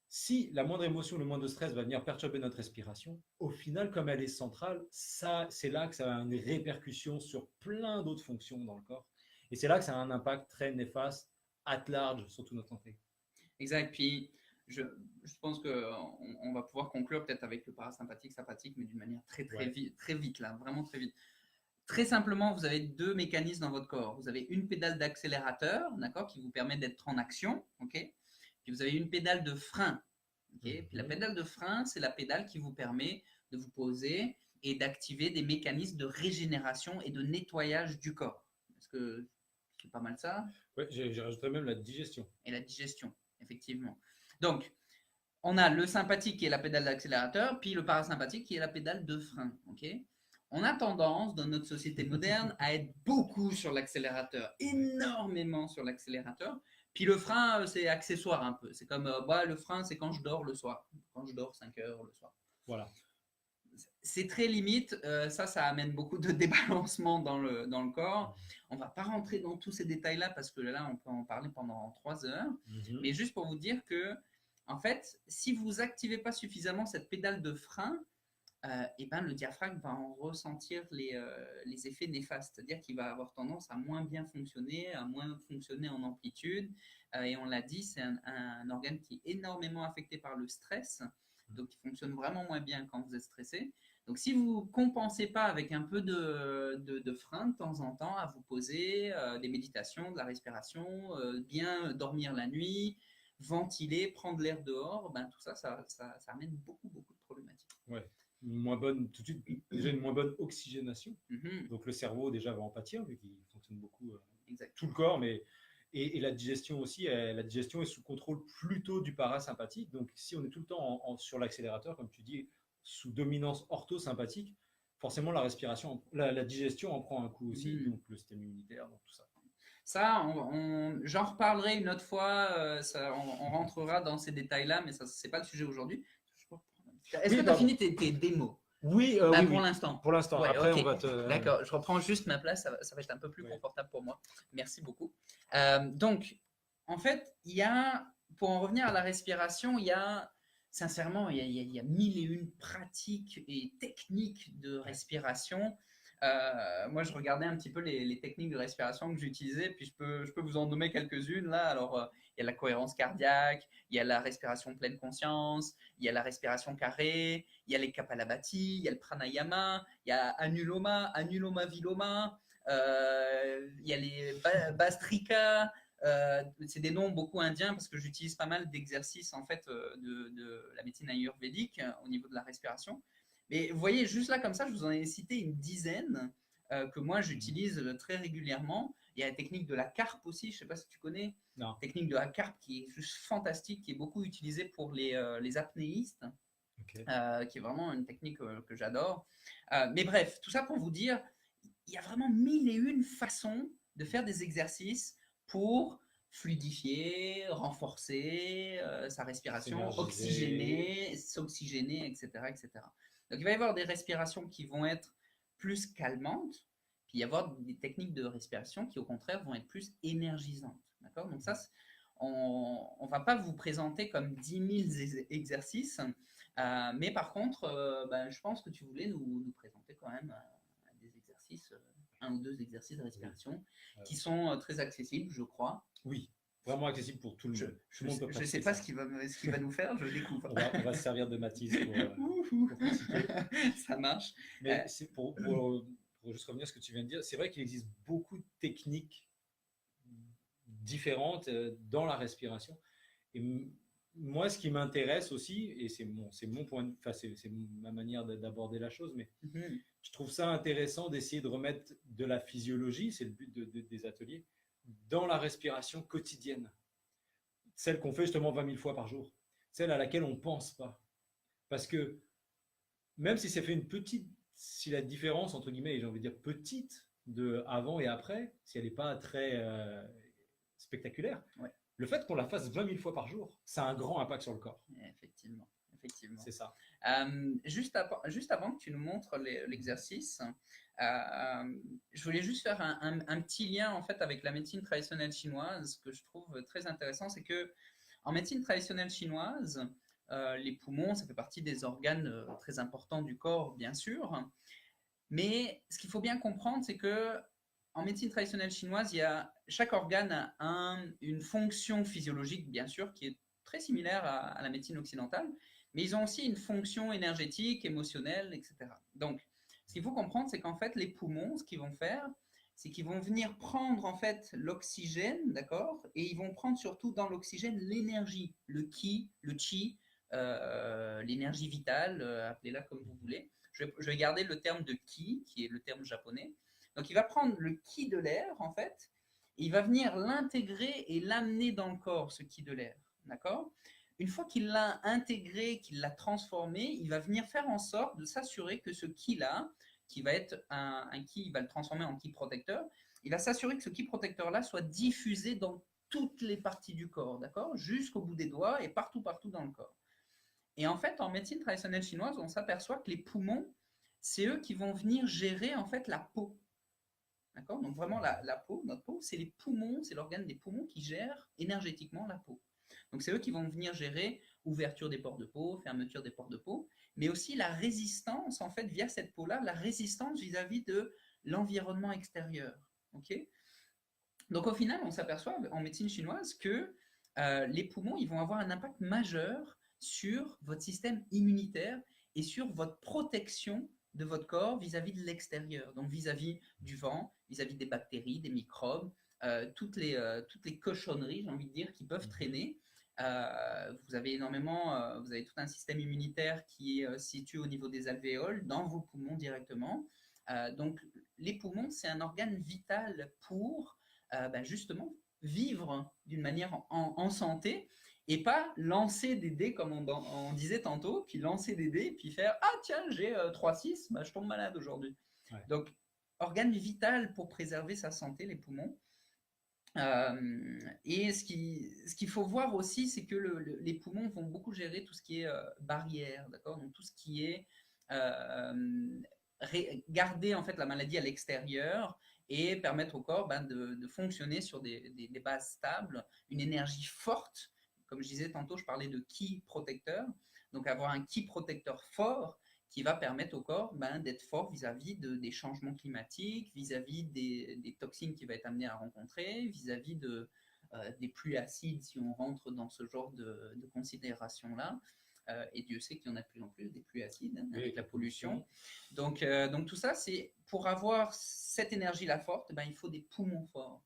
Si la moindre émotion, le moindre stress va venir perturber notre respiration, au final, comme elle est centrale, c'est là que ça a une répercussion sur plein d'autres fonctions dans le corps. Et c'est là que ça a un impact très néfaste, at large, sur toute notre santé. Exact. Puis, je pense qu'on va pouvoir conclure peut-être avec le parasympathique, sympathique, mais d'une manière très vite, là, vraiment très vite. Très simplement, vous avez 2 mécanismes dans votre corps. Vous avez une pédale d'accélérateur, d'accord, qui vous permet d'être en action, ok. Puis vous avez une pédale de frein, ok. Puis la pédale de frein, c'est la pédale qui vous permet de vous poser et d'activer des mécanismes de régénération et de nettoyage du corps. Est-ce que c'est pas mal ça? Oui, j'ai rajouté même la digestion. Et la digestion, effectivement. Donc, on a le sympathique qui est la pédale d'accélérateur, puis le parasympathique qui est la pédale de frein, ok. On a tendance, dans notre société moderne, à être beaucoup sur l'accélérateur, énormément sur l'accélérateur, Puis le frein, c'est accessoire un peu. C'est comme, le frein, c'est quand je dors le soir. Quand je dors 5 heures le soir. Voilà. C'est très limite. Ça amène beaucoup de débalancement dans le corps. On ne va pas rentrer dans tous ces détails-là parce que là, on peut en parler pendant 3 heures. Mais juste pour vous dire que, en fait, si vous activez pas suffisamment cette pédale de frein, et ben, le diaphragme va en ressentir les effets néfastes. C'est-à-dire qu'il va avoir tendance à moins bien fonctionner, à moins fonctionner en amplitude. Et on l'a dit, c'est un organe qui est énormément affecté par le stress. Donc, il fonctionne vraiment moins bien quand vous êtes stressé. Donc, si vous ne compensez pas avec un peu de frein de temps en temps, à vous poser, des méditations, de la respiration, bien dormir la nuit, ventiler, prendre l'air dehors, ben, tout ça amène beaucoup, beaucoup de problématiques. Ouais. Moins bonne, tout de suite, déjà une moins bonne oxygénation. Donc le cerveau déjà va en pâtir, vu qu'il fonctionne beaucoup tout le corps, mais et la digestion aussi, la digestion est sous contrôle plutôt du parasympathique. Donc si on est tout le temps sur l'accélérateur, comme tu dis, sous dominance orthosympathique, forcément la respiration, la digestion en prend un coup aussi, donc le système immunitaire, donc tout ça. Ça, j'en reparlerai une autre fois, on rentrera dans ces détails-là, mais ça, c'est pas le sujet aujourd'hui. Est-ce que tu as fini tes démos? Oui, pour l'instant. Pour l'instant. Ouais, après, okay. on va te. D'accord, je reprends juste ma place, ça va être un peu plus confortable pour moi. Merci beaucoup. Donc, en fait, pour en revenir à la respiration, sincèrement, il y a mille et une pratiques et techniques de respiration. Moi, je regardais un petit peu les techniques de respiration que j'utilisais, puis je peux vous en nommer quelques-unes là. Alors, il y a la cohérence cardiaque, il y a la respiration pleine conscience, il y a la respiration carrée, il y a les Kapalabhati, il y a le pranayama, il y a anuloma, anuloma viloma, il y a les bastrika. C'est des noms beaucoup indiens parce que j'utilise pas mal d'exercices en fait de la médecine ayurvédique au niveau de la respiration. Mais vous voyez, juste là comme ça, je vous en ai cité une dizaine que moi j'utilise très régulièrement. Il y a la technique de la carpe aussi, je ne sais pas si tu connais. Non. La technique de la carpe qui est juste fantastique, qui est beaucoup utilisée pour les apnéistes, qui est vraiment une technique que j'adore. Mais bref, tout ça pour vous dire, il y a vraiment mille et une façons de faire des exercices pour fluidifier, renforcer sa respiration, s'oxygéner, etc., etc. Donc, il va y avoir des respirations qui vont être plus calmantes, puis il va y avoir des techniques de respiration qui, au contraire, vont être plus énergisantes. D'accord? Donc, ça, on ne va pas vous présenter comme 10 000 exercices, mais par contre, je pense que tu voulais nous présenter quand même des exercices, un ou deux exercices de respiration qui sont très accessibles, je crois. Oui, vraiment accessible pour tout le monde. Je ne sais pas ce qu'il va nous faire, je découvre. On va se servir de Mathis pour pratiquer. Ça marche. Mais c'est pour juste revenir à ce que tu viens de dire, c'est vrai qu'il existe beaucoup de techniques différentes dans la respiration. Et moi, ce qui m'intéresse aussi, et c'est mon point, c'est ma manière d'aborder la chose, mais je trouve ça intéressant d'essayer de remettre de la physiologie, c'est le but des ateliers, dans la respiration quotidienne. Celle qu'on fait justement 20 000 fois par jour. Celle à laquelle on ne pense pas. Parce que même si ça fait si la différence, entre guillemets, j'ai envie de dire petite, de avant et après, si elle n'est pas très spectaculaire, le fait qu'on la fasse 20 000 fois par jour, ça a un grand impact sur le corps. Effectivement. C'est ça. Juste avant que tu nous montres l'exercice, je voulais juste faire un petit lien en fait avec la médecine traditionnelle chinoise. Ce que je trouve très intéressant, c'est que en médecine traditionnelle chinoise, les poumons, ça fait partie des organes très importants du corps, bien sûr. Mais ce qu'il faut bien comprendre, c'est que en médecine traditionnelle chinoise, chaque organe a une fonction physiologique, bien sûr, qui est très similaire à la médecine occidentale, mais ils ont aussi une fonction énergétique, émotionnelle, etc. Donc, ce qu'il faut comprendre, c'est qu'en fait, les poumons, ce qu'ils vont faire, c'est qu'ils vont venir prendre en fait l'oxygène, d'accord, et ils vont prendre surtout dans l'oxygène l'énergie, le qi, l'énergie vitale, appelez-la comme vous voulez. Je vais garder le terme de qi, qui est le terme japonais. Donc, il va prendre le qi de l'air, en fait, et il va venir l'intégrer et l'amener dans le corps, ce qi de l'air, d'accord? Une fois qu'il l'a intégré, qu'il l'a transformé, il va venir faire en sorte de s'assurer que ce qi-là, qui va être un qi, il va le transformer en qi protecteur, il va s'assurer que ce qi protecteur-là soit diffusé dans toutes les parties du corps, d'accord? Jusqu'au bout des doigts et partout, partout dans le corps. Et en fait, en médecine traditionnelle chinoise, on s'aperçoit que les poumons, c'est eux qui vont venir gérer en fait la peau. D'accord? Donc vraiment, la peau, notre peau, c'est les poumons, c'est l'organe des poumons qui gère énergétiquement la peau. Donc c'est eux qui vont venir gérer ouverture des pores de peau, fermeture des pores de peau, mais aussi la résistance, en fait, via cette peau-là, la résistance vis-à-vis de l'environnement extérieur. Ok? Donc au final, on s'aperçoit en médecine chinoise que les poumons, ils vont avoir un impact majeur sur votre système immunitaire et sur votre protection de votre corps vis-à-vis de l'extérieur, donc vis-à-vis du vent, vis-à-vis des bactéries, des microbes, toutes les cochonneries, j'ai envie de dire, qui peuvent traîner. Vous avez énormément, vous avez tout un système immunitaire qui est situé au niveau des alvéoles, dans vos poumons directement. Donc les poumons, c'est un organe vital pour justement vivre d'une manière en santé et pas lancer des dés comme on disait tantôt, puis lancer des dés, puis faire ah tiens j'ai 3-6, je tombe malade aujourd'hui. Ouais. Donc organe vital pour préserver sa santé, les poumons. Et ce qu'il faut voir aussi, c'est que les poumons vont beaucoup gérer tout ce qui est barrière, d'accord? Donc tout ce qui est garder en fait la maladie à l'extérieur et permettre au corps de fonctionner sur des bases stables, une énergie forte. Comme je disais tantôt, je parlais de ki protecteur. Donc avoir un ki protecteur fort qui va permettre au corps d'être fort vis-à-vis des changements climatiques, vis-à-vis des toxines qu'il va être amené à rencontrer, vis-à-vis des pluies acides si on rentre dans ce genre de considérations-là. Et Dieu sait qu'il y en a de plus en plus des pluies acides avec la pollution. Donc tout ça, c'est pour avoir cette énergie-là forte, il faut des poumons forts.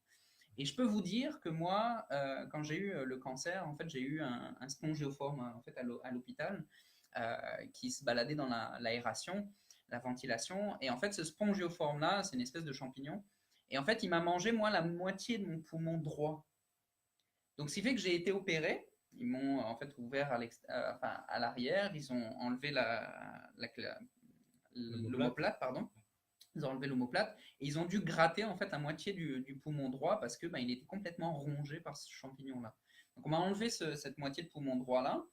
Et je peux vous dire que moi, quand j'ai eu le cancer, en fait, j'ai eu un spongiforme en fait, à l'hôpital qui se baladait dans l'aération, la ventilation. Et en fait, ce spongiforme-là, c'est une espèce de champignon. Et en fait, il m'a mangé, moi, la moitié de mon poumon droit. Donc, ce qui fait que j'ai été opéré. Ils m'ont en fait ouvert à l'arrière, ils ont enlevé l'omoplate, pardon. Ils ont enlevé l'omoplate et ils ont dû gratter en fait la moitié du poumon droit parce que il était complètement rongé par ce champignon-là. Donc on m'a enlevé cette moitié de poumon droit-là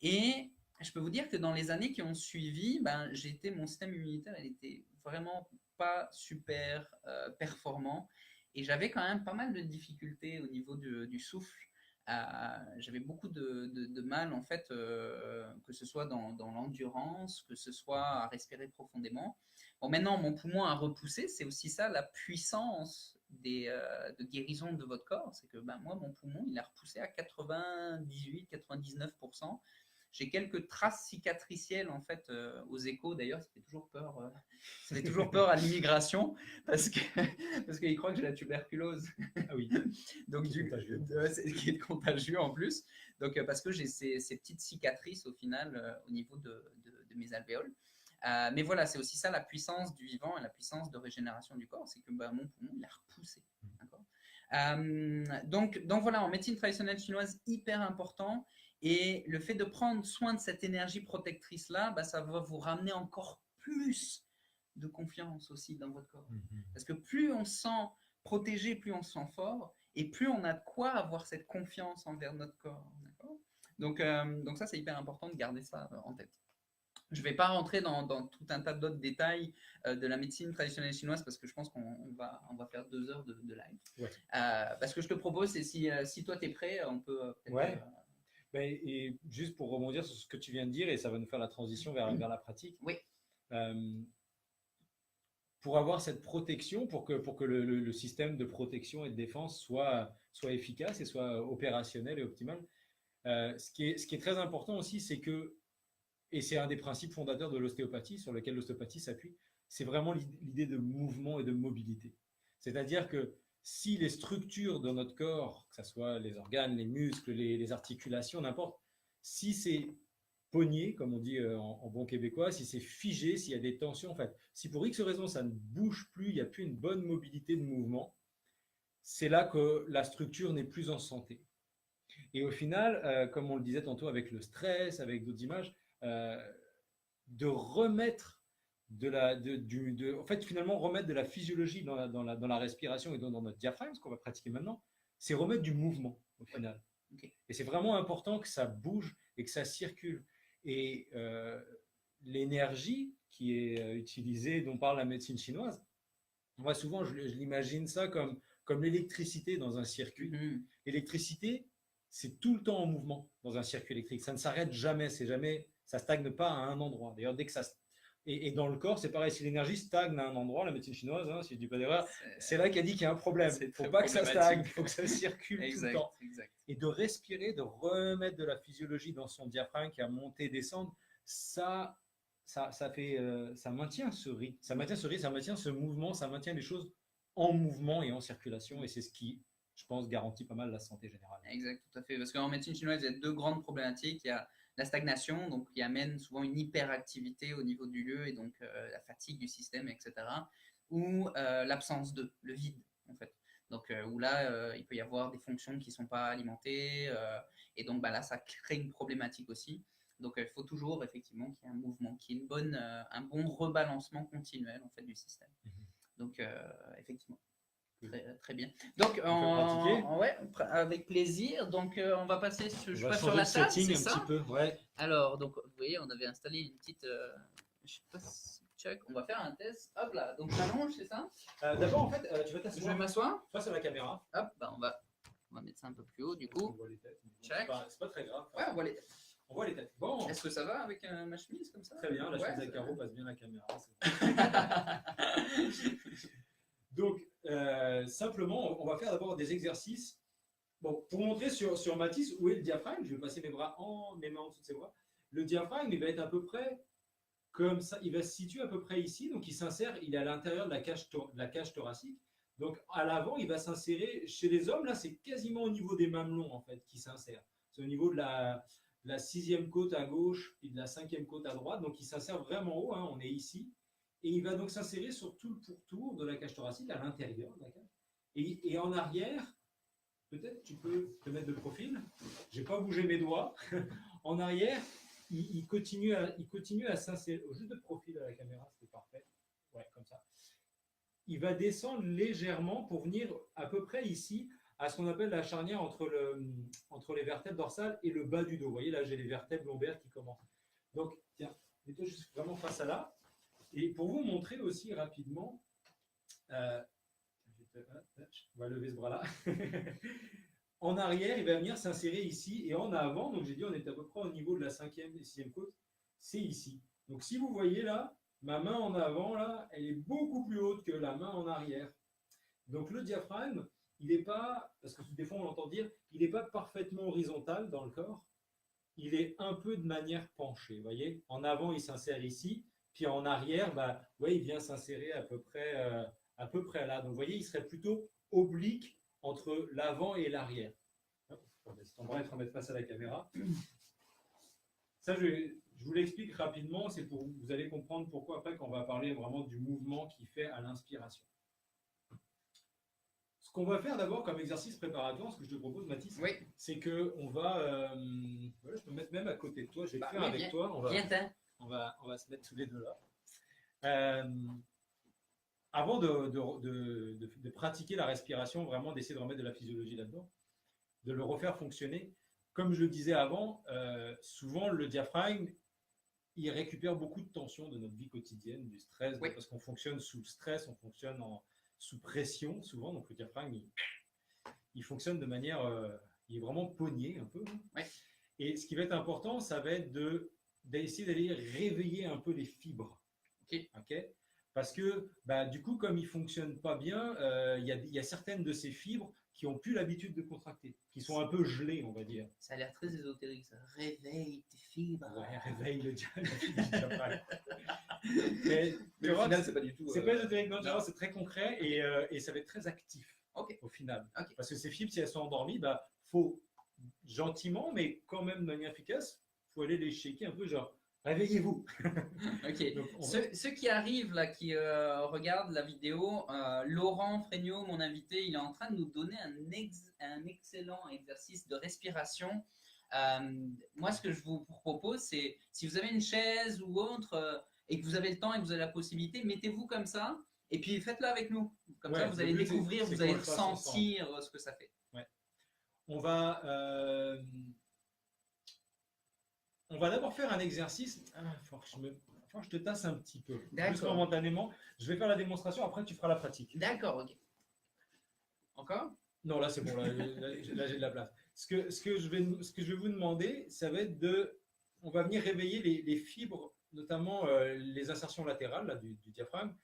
et je peux vous dire que dans les années qui ont suivi, mon système immunitaire il était vraiment pas super performant et j'avais quand même pas mal de difficultés au niveau du souffle. J'avais beaucoup de mal en fait, que ce soit dans l'endurance, que ce soit à respirer profondément. Bon, maintenant mon poumon a repoussé, c'est aussi ça la puissance de guérison de votre corps, c'est que moi mon poumon il a repoussé à 98-99%. J'ai quelques traces cicatricielles en fait aux échos. D'ailleurs, ça fait toujours peur à l'immigration parce qu'ils croient que j'ai la tuberculose. Ah oui. Donc qui est contagieux en plus. Donc parce que j'ai ces petites cicatrices au final au niveau de mes alvéoles. Mais voilà, c'est aussi ça la puissance du vivant et la puissance de régénération du corps, c'est que mon poumon il a repoussé. Donc voilà, en médecine traditionnelle chinoise, hyper important. Et le fait de prendre soin de cette énergie protectrice-là, ça va vous ramener encore plus de confiance aussi dans votre corps. Parce que plus on se sent protégé, plus on se sent fort, et plus on a de quoi avoir cette confiance envers notre corps. Donc ça, c'est hyper important de garder ça en tête. Je ne vais pas rentrer dans tout un tas d'autres détails de la médecine traditionnelle chinoise parce que je pense qu'on va faire 2 heures de live. Ouais. Parce que je te propose, c'est si toi tu es prêt, on peut peut-être… Ouais. Et juste pour rebondir sur ce que tu viens de dire, et ça va nous faire la transition vers la pratique. Oui. Pour avoir cette protection, pour que le système de protection et de défense soit efficace et soit opérationnel et optimal, ce qui est très important aussi, c'est que, et c'est un des principes fondateurs de l'ostéopathie, sur lequel l'ostéopathie s'appuie, c'est vraiment l'idée de mouvement et de mobilité. C'est-à-dire que si les structures de notre corps, que ce soit les organes, les muscles, les articulations, n'importe, si c'est pogné, comme on dit en bon québécois, si c'est figé, s'il y a des tensions, en fait, si pour X raison ça ne bouge plus, il n'y a plus une bonne mobilité de mouvement, c'est là que la structure n'est plus en santé. Et au final, comme on le disait tantôt avec le stress, avec d'autres images, de remettre en fait, finalement, remettre de la physiologie dans la respiration et dans notre diaphragme, ce qu'on va pratiquer maintenant, c'est remettre du mouvement au final. Ok. Et c'est vraiment important que ça bouge et que ça circule. Et l'énergie qui est utilisée, dont parle la médecine chinoise, moi souvent je l'imagine ça comme l'électricité dans un circuit. L'électricité, c'est tout le temps en mouvement dans un circuit électrique. Ça ne s'arrête jamais, ça stagne pas à un endroit. D'ailleurs, dès que ça et dans le corps, c'est pareil. Si l'énergie stagne à un endroit, la médecine chinoise, hein, si je dis pas d'erreur, c'est là qu'elle dit qu'il y a un problème. Il ne faut pas que ça stagne, il faut que ça circule tout le temps. Exact. Et de respirer, de remettre de la physiologie dans son diaphragme qui a monté, descendre, ça fait, ça maintient ce rythme, ça maintient ce mouvement, ça maintient les choses en mouvement et en circulation. Et c'est ce qui, je pense, garantit pas mal la santé générale. Exact, tout à fait. Parce qu'en médecine chinoise, il y a deux grandes problématiques. Il y a la stagnation, donc qui amène souvent une hyperactivité au niveau du lieu et donc la fatigue du système, etc. Ou l'absence de, le vide, en fait. Donc où là, il peut y avoir des fonctions qui ne sont pas alimentées et donc là, ça crée une problématique aussi. Donc il faut toujours effectivement qu'il y ait un mouvement, qu'il y ait un bon rebalancement continuel en fait du système. Donc effectivement. Très bien. Donc, ouais, avec plaisir. Donc, on va passer sur la table, c'est ça? Un petit peu, ouais. Alors, donc, vous voyez, on avait installé une petite. Je sais pas si check. On va faire un test. Hop là. Donc, j'allonge, c'est ça? D'abord, en fait, tu vas t'asseoir. Je vais m'asseoir Face à la caméra. Hop, on va mettre ça un peu plus haut, du coup. On voit les têtes. Check. C'est pas très grave. Ouais, on voit les têtes. On voit les têtes. Bon. Est-ce que ça va avec ma chemise comme ça? Très bien. La chemise à carreaux passe bien la caméra. Donc, simplement, on va faire d'abord des exercices. Bon, pour montrer sur Mathis où est le diaphragme, je vais passer mes mains en dessous de ses bras. Le diaphragme, il va être à peu près comme ça. Il va se situer à peu près ici. Donc, il s'insère, il est à l'intérieur de la cage thoracique. Donc, à l'avant, il va s'insérer. Chez les hommes, là, c'est quasiment au niveau des mamelons, en fait, qui s'insère. C'est au niveau de la 6e côte à gauche et de la 5e côte à droite. Donc, il s'insère vraiment haut. Hein, on est ici. Et il va donc s'insérer sur tout le pourtour de la cage thoracique, à l'intérieur de la cage. Et en arrière, peut-être tu peux te mettre de profil. Je n'ai pas bougé mes doigts. En arrière, il continue à s'insérer. Juste de profil à la caméra, c'était parfait. Ouais, comme ça. Il va descendre légèrement pour venir à peu près ici, à ce qu'on appelle la charnière entre les vertèbres dorsales et le bas du dos. Vous voyez, là, j'ai les vertèbres lombaires qui commencent. Donc, tiens, mets-toi juste vraiment face à là. Et pour vous montrer aussi rapidement, on va lever ce bras-là. En arrière, il va venir s'insérer ici. Et en avant, donc j'ai dit on est à peu près au niveau de la 5e et 6e côte, c'est ici. Donc si vous voyez là, ma main en avant, là, elle est beaucoup plus haute que la main en arrière. Donc le diaphragme, il n'est pas, parce que des fois on l'entend dire, il n'est pas parfaitement horizontal dans le corps. Il est un peu de manière penchée. Vous voyez, en avant, il s'insère ici. Puis en arrière, ouais, il vient s'insérer à peu près là. Donc vous voyez, il serait plutôt oblique entre l'avant et l'arrière. On va être face à la caméra. Ça, je vous l'explique rapidement, c'est pour vous allez comprendre pourquoi après quand on va parler vraiment du mouvement qu'il fait à l'inspiration. Ce qu'on va faire d'abord comme exercice préparatoire, ce que je te propose, Mathis, oui, c'est qu'on va, je peux me mettre même à côté de toi, je vais le faire avec toi. On va se mettre tous les deux là. Avant de pratiquer la respiration, vraiment d'essayer de remettre de la physiologie là-dedans, de le refaire fonctionner, comme je le disais avant, souvent le diaphragme, il récupère beaucoup de tension de notre vie quotidienne, du stress, oui, parce qu'on fonctionne sous stress, on fonctionne sous pression souvent, donc le diaphragme, il fonctionne de manière, il est vraiment pogné un peu. Oui. Et ce qui va être important, ça va être d'essayer d'aller réveiller un peu les fibres. Okay. Parce que du coup, comme il ne fonctionne pas bien, il y a certaines de ces fibres qui n'ont plus l'habitude de contracter, qui sont un peu gelées, on va dire. Ça a l'air très ésotérique, ça. Réveille tes fibres. Ouais, réveille le diaphragme. Mais au final, c'est pas du tout. C'est pas ésotérique, non, c'est très concret et ça va être très actif au final. Parce que ces fibres, si elles sont endormies, faut gentiment, mais quand même de manière efficace, il faut aller les shaker un peu, genre. Réveillez-vous. Ok. Donc, ceux qui arrivent là, qui regardent la vidéo, Laurent Fregnault, mon invité, il est en train de nous donner un excellent exercice de respiration. Moi, ce que je vous propose, c'est si vous avez une chaise ou autre et que vous avez le temps et que vous avez la possibilité, mettez-vous comme ça et puis faites-le avec nous. Comme ça, vous allez découvrir, vous allez ressentir ce que ça fait. Ouais. on va, euh, on va d'abord faire un exercice. Faut que je te tasse un petit peu. Juste D'accord. momentanément. Je vais faire la démonstration, après tu feras la pratique. D'accord, ok. Encore? Non, là c'est bon, là, j'ai de la place. Ce que je vais vous demander, ça va être de. On va venir réveiller les fibres, notamment les insertions latérales là, du diaphragme.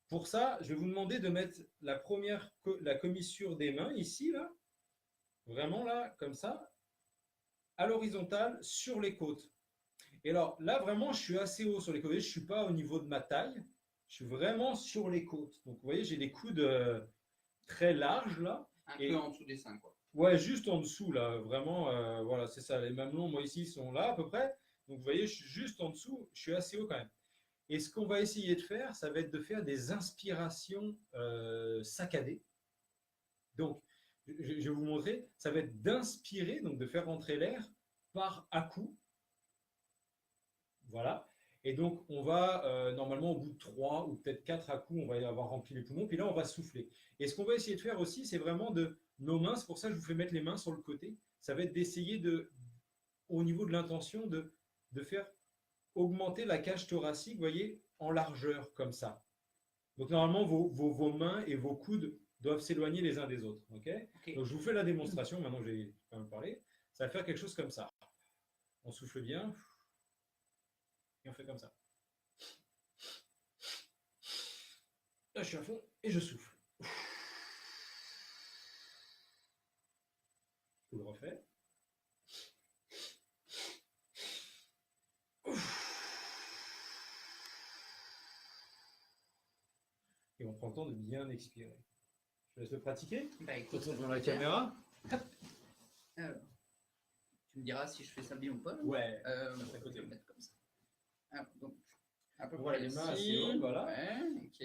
Pour ça, je vais vous demander de mettre la commissure des mains ici, là, vraiment là, comme ça, à l'horizontale sur les côtes. Et alors là, vraiment, je suis assez haut sur les côtes. Je ne suis pas au niveau de ma taille. Je suis vraiment sur les côtes. Donc, vous voyez, j'ai les coudes très larges là. Un peu en dessous des seins, quoi. Ouais, juste en dessous là. Vraiment, voilà, c'est ça. Les mamelons, moi ici, sont là à peu près. Donc, vous voyez, je suis juste en dessous. Je suis assez haut quand même. Et ce qu'on va essayer de faire, ça va être de faire des inspirations saccadées. Donc, je vais vous montrer. Ça va être d'inspirer, donc de faire rentrer l'air par à-coups. Voilà. Et donc, on va, normalement, au bout de 3 ou peut-être 4 à-coups, on va avoir rempli les poumons. Puis là, on va souffler. Et ce qu'on va essayer de faire aussi, c'est vraiment de nos mains. C'est pour ça que je vous fais mettre les mains sur le côté. Ça va être d'essayer au niveau de l'intention, de faire augmenter la cage thoracique, vous voyez, en largeur, comme ça. Donc, normalement, vos mains et vos coudes doivent s'éloigner les uns des autres. Okay. Donc, je vous fais la démonstration. Maintenant, j'ai quand même parlé. Ça va faire quelque chose comme ça. On souffle bien. Et on fait comme ça. Là, je suis à fond et je souffle. Je le refais. Et on prend le temps de bien expirer. Je laisse le pratiquer. Bah écoute, dans la caméra. Alors, tu me diras si je fais ça bien ou pas. Ouais. Je vais le mettre comme ça. Alors, donc, à peu Voilà, près les mains ici. assez hautes, voilà. Ouais, ok.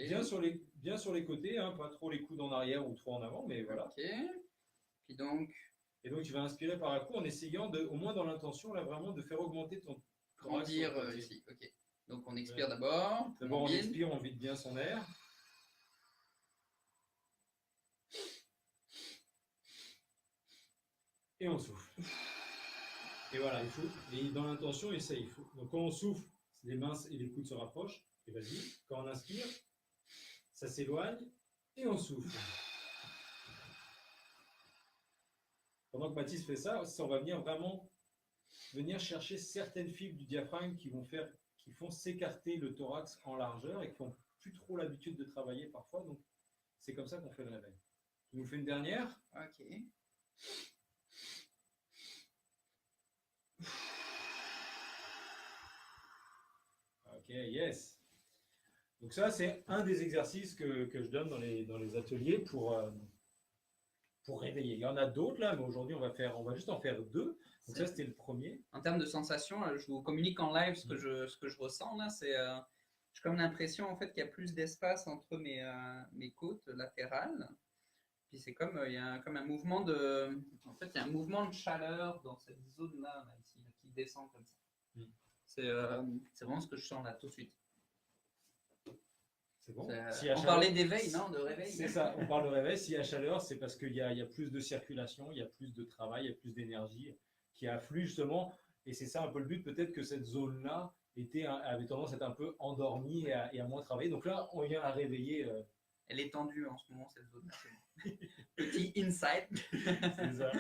Bien sur les côtés, hein, pas trop les coudes en arrière ou trop en avant, mais voilà. Ok. Puis donc. Et donc tu vas inspirer par un coup en essayant de, au moins dans l'intention là vraiment de faire augmenter ton Grandir ici. Ok. Donc on expire d'abord. D'abord on expire, on vide bien son air. Et on souffle. Et voilà, il faut. Et dans l'intention, il faut. Donc quand on souffle, les mains et les coudes se rapprochent. Et vas-y. Quand on inspire, ça s'éloigne et on souffle. Pendant que Mathis fait ça, on va venir chercher certaines fibres du diaphragme qui font s'écarter le thorax en largeur et qui n'ont plus trop l'habitude de travailler parfois. Donc c'est comme ça qu'on fait le réveil. Tu nous fais une dernière. Ok. Ok, yes. Donc ça, c'est un des exercices que je donne dans les ateliers pour réveiller. Il y en a d'autres là, mais aujourd'hui, on va juste en faire 2. Donc ça, c'était le premier. En termes de sensations, je vous communique en live ce que je ressens là. J'ai comme l'impression en fait qu'il y a plus d'espace entre mes côtes latérales. Puis c'est comme il y a comme un mouvement en fait, il y a un mouvement de chaleur dans cette zone là, ici, qui descend comme ça. C'est vraiment ce que je sens là tout de suite. C'est bon. On parlait d'éveil, non? De réveil. C'est ça, on parle de réveil. S'il y a chaleur, c'est parce qu'il y a plus de circulation, il y a plus de travail, il y a plus d'énergie qui afflue justement. Et c'est ça un peu le but, peut-être que cette zone-là avait tendance à être un peu endormie et à moins travailler. Donc là, on vient la réveiller. Elle est tendue en ce moment, cette zone-là. Petit insight. C'est ça.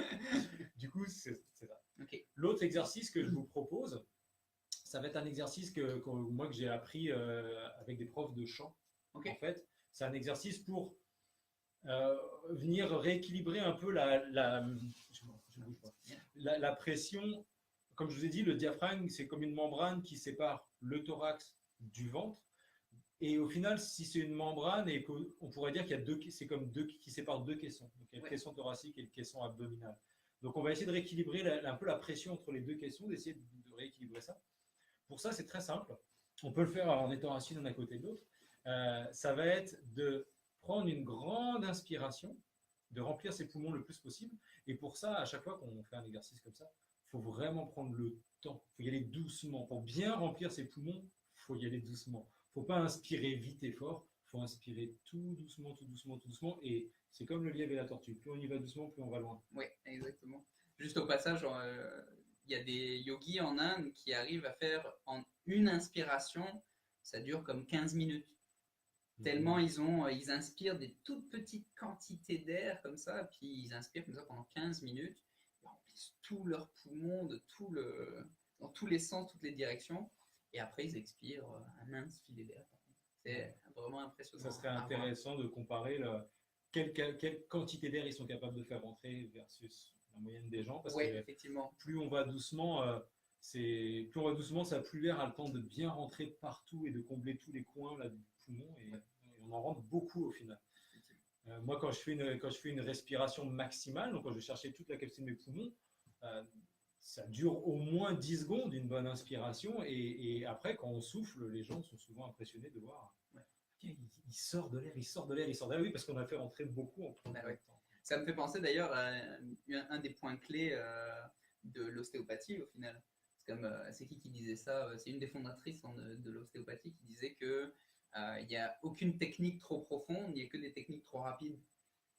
Du coup, c'est ça. Okay. L'autre exercice que je vous propose, ça va être un exercice que j'ai appris avec des profs de chant. Okay. En fait, c'est un exercice pour venir rééquilibrer un peu la pression. Comme je vous ai dit, le diaphragme, c'est comme une membrane qui sépare le thorax du ventre. Et au final, si c'est une membrane, on pourrait dire qu'il y a c'est comme qui séparent deux caissons. Donc, il y a le caisson thoracique et le caisson abdominal. Donc, on va essayer de rééquilibrer un peu la pression entre les deux caissons, d'essayer de rééquilibrer ça. Pour ça, c'est très simple. On peut le faire en étant assis l'un à côté de l'autre. Ça va être de prendre une grande inspiration, de remplir ses poumons le plus possible. Et pour ça, à chaque fois qu'on fait un exercice comme ça, il faut vraiment prendre le temps. Il faut y aller doucement. Pour bien remplir ses poumons, il faut y aller doucement. Il ne faut pas inspirer vite et fort. Il faut inspirer tout doucement, tout doucement, tout doucement. Et c'est comme le lièvre et la tortue. Plus on y va doucement, plus on va loin. Oui, exactement. Juste au passage, il y a des yogis en Inde qui arrivent à faire en une inspiration, ça dure comme 15 minutes. Tellement ils inspirent des toutes petites quantités d'air comme ça, puis ils inspirent comme ça pendant 15 minutes, ils remplissent tous leurs poumons dans tous les sens, toutes les directions, et après ils expirent un mince filet d'air. C'est vraiment impressionnant. Ça serait intéressant de comparer quelle quantité d'air ils sont capables de faire rentrer versus la moyenne des gens. Parce oui, que effectivement. Plus on va doucement, ça plus l'air a le temps de bien rentrer partout et de combler tous les coins là, du poumon. Et on en rentre beaucoup au final. Moi, quand je fais une respiration maximale, donc quand je vais chercher toute la capacité de mes poumons, ça dure au moins 10 secondes, une bonne inspiration. Et après, quand on souffle, les gens sont souvent impressionnés de voir il sort de l'air, il sort de l'air, il sort de l'air. Oui, parce qu'on a fait rentrer beaucoup en prenant le temps. Ça me fait penser d'ailleurs à un des points clés de l'ostéopathie au final. C'est qui disait ça? C'est une des fondatrices de l'ostéopathie qui disait que il n'y a aucune technique trop profonde, il n'y a que des techniques trop rapides.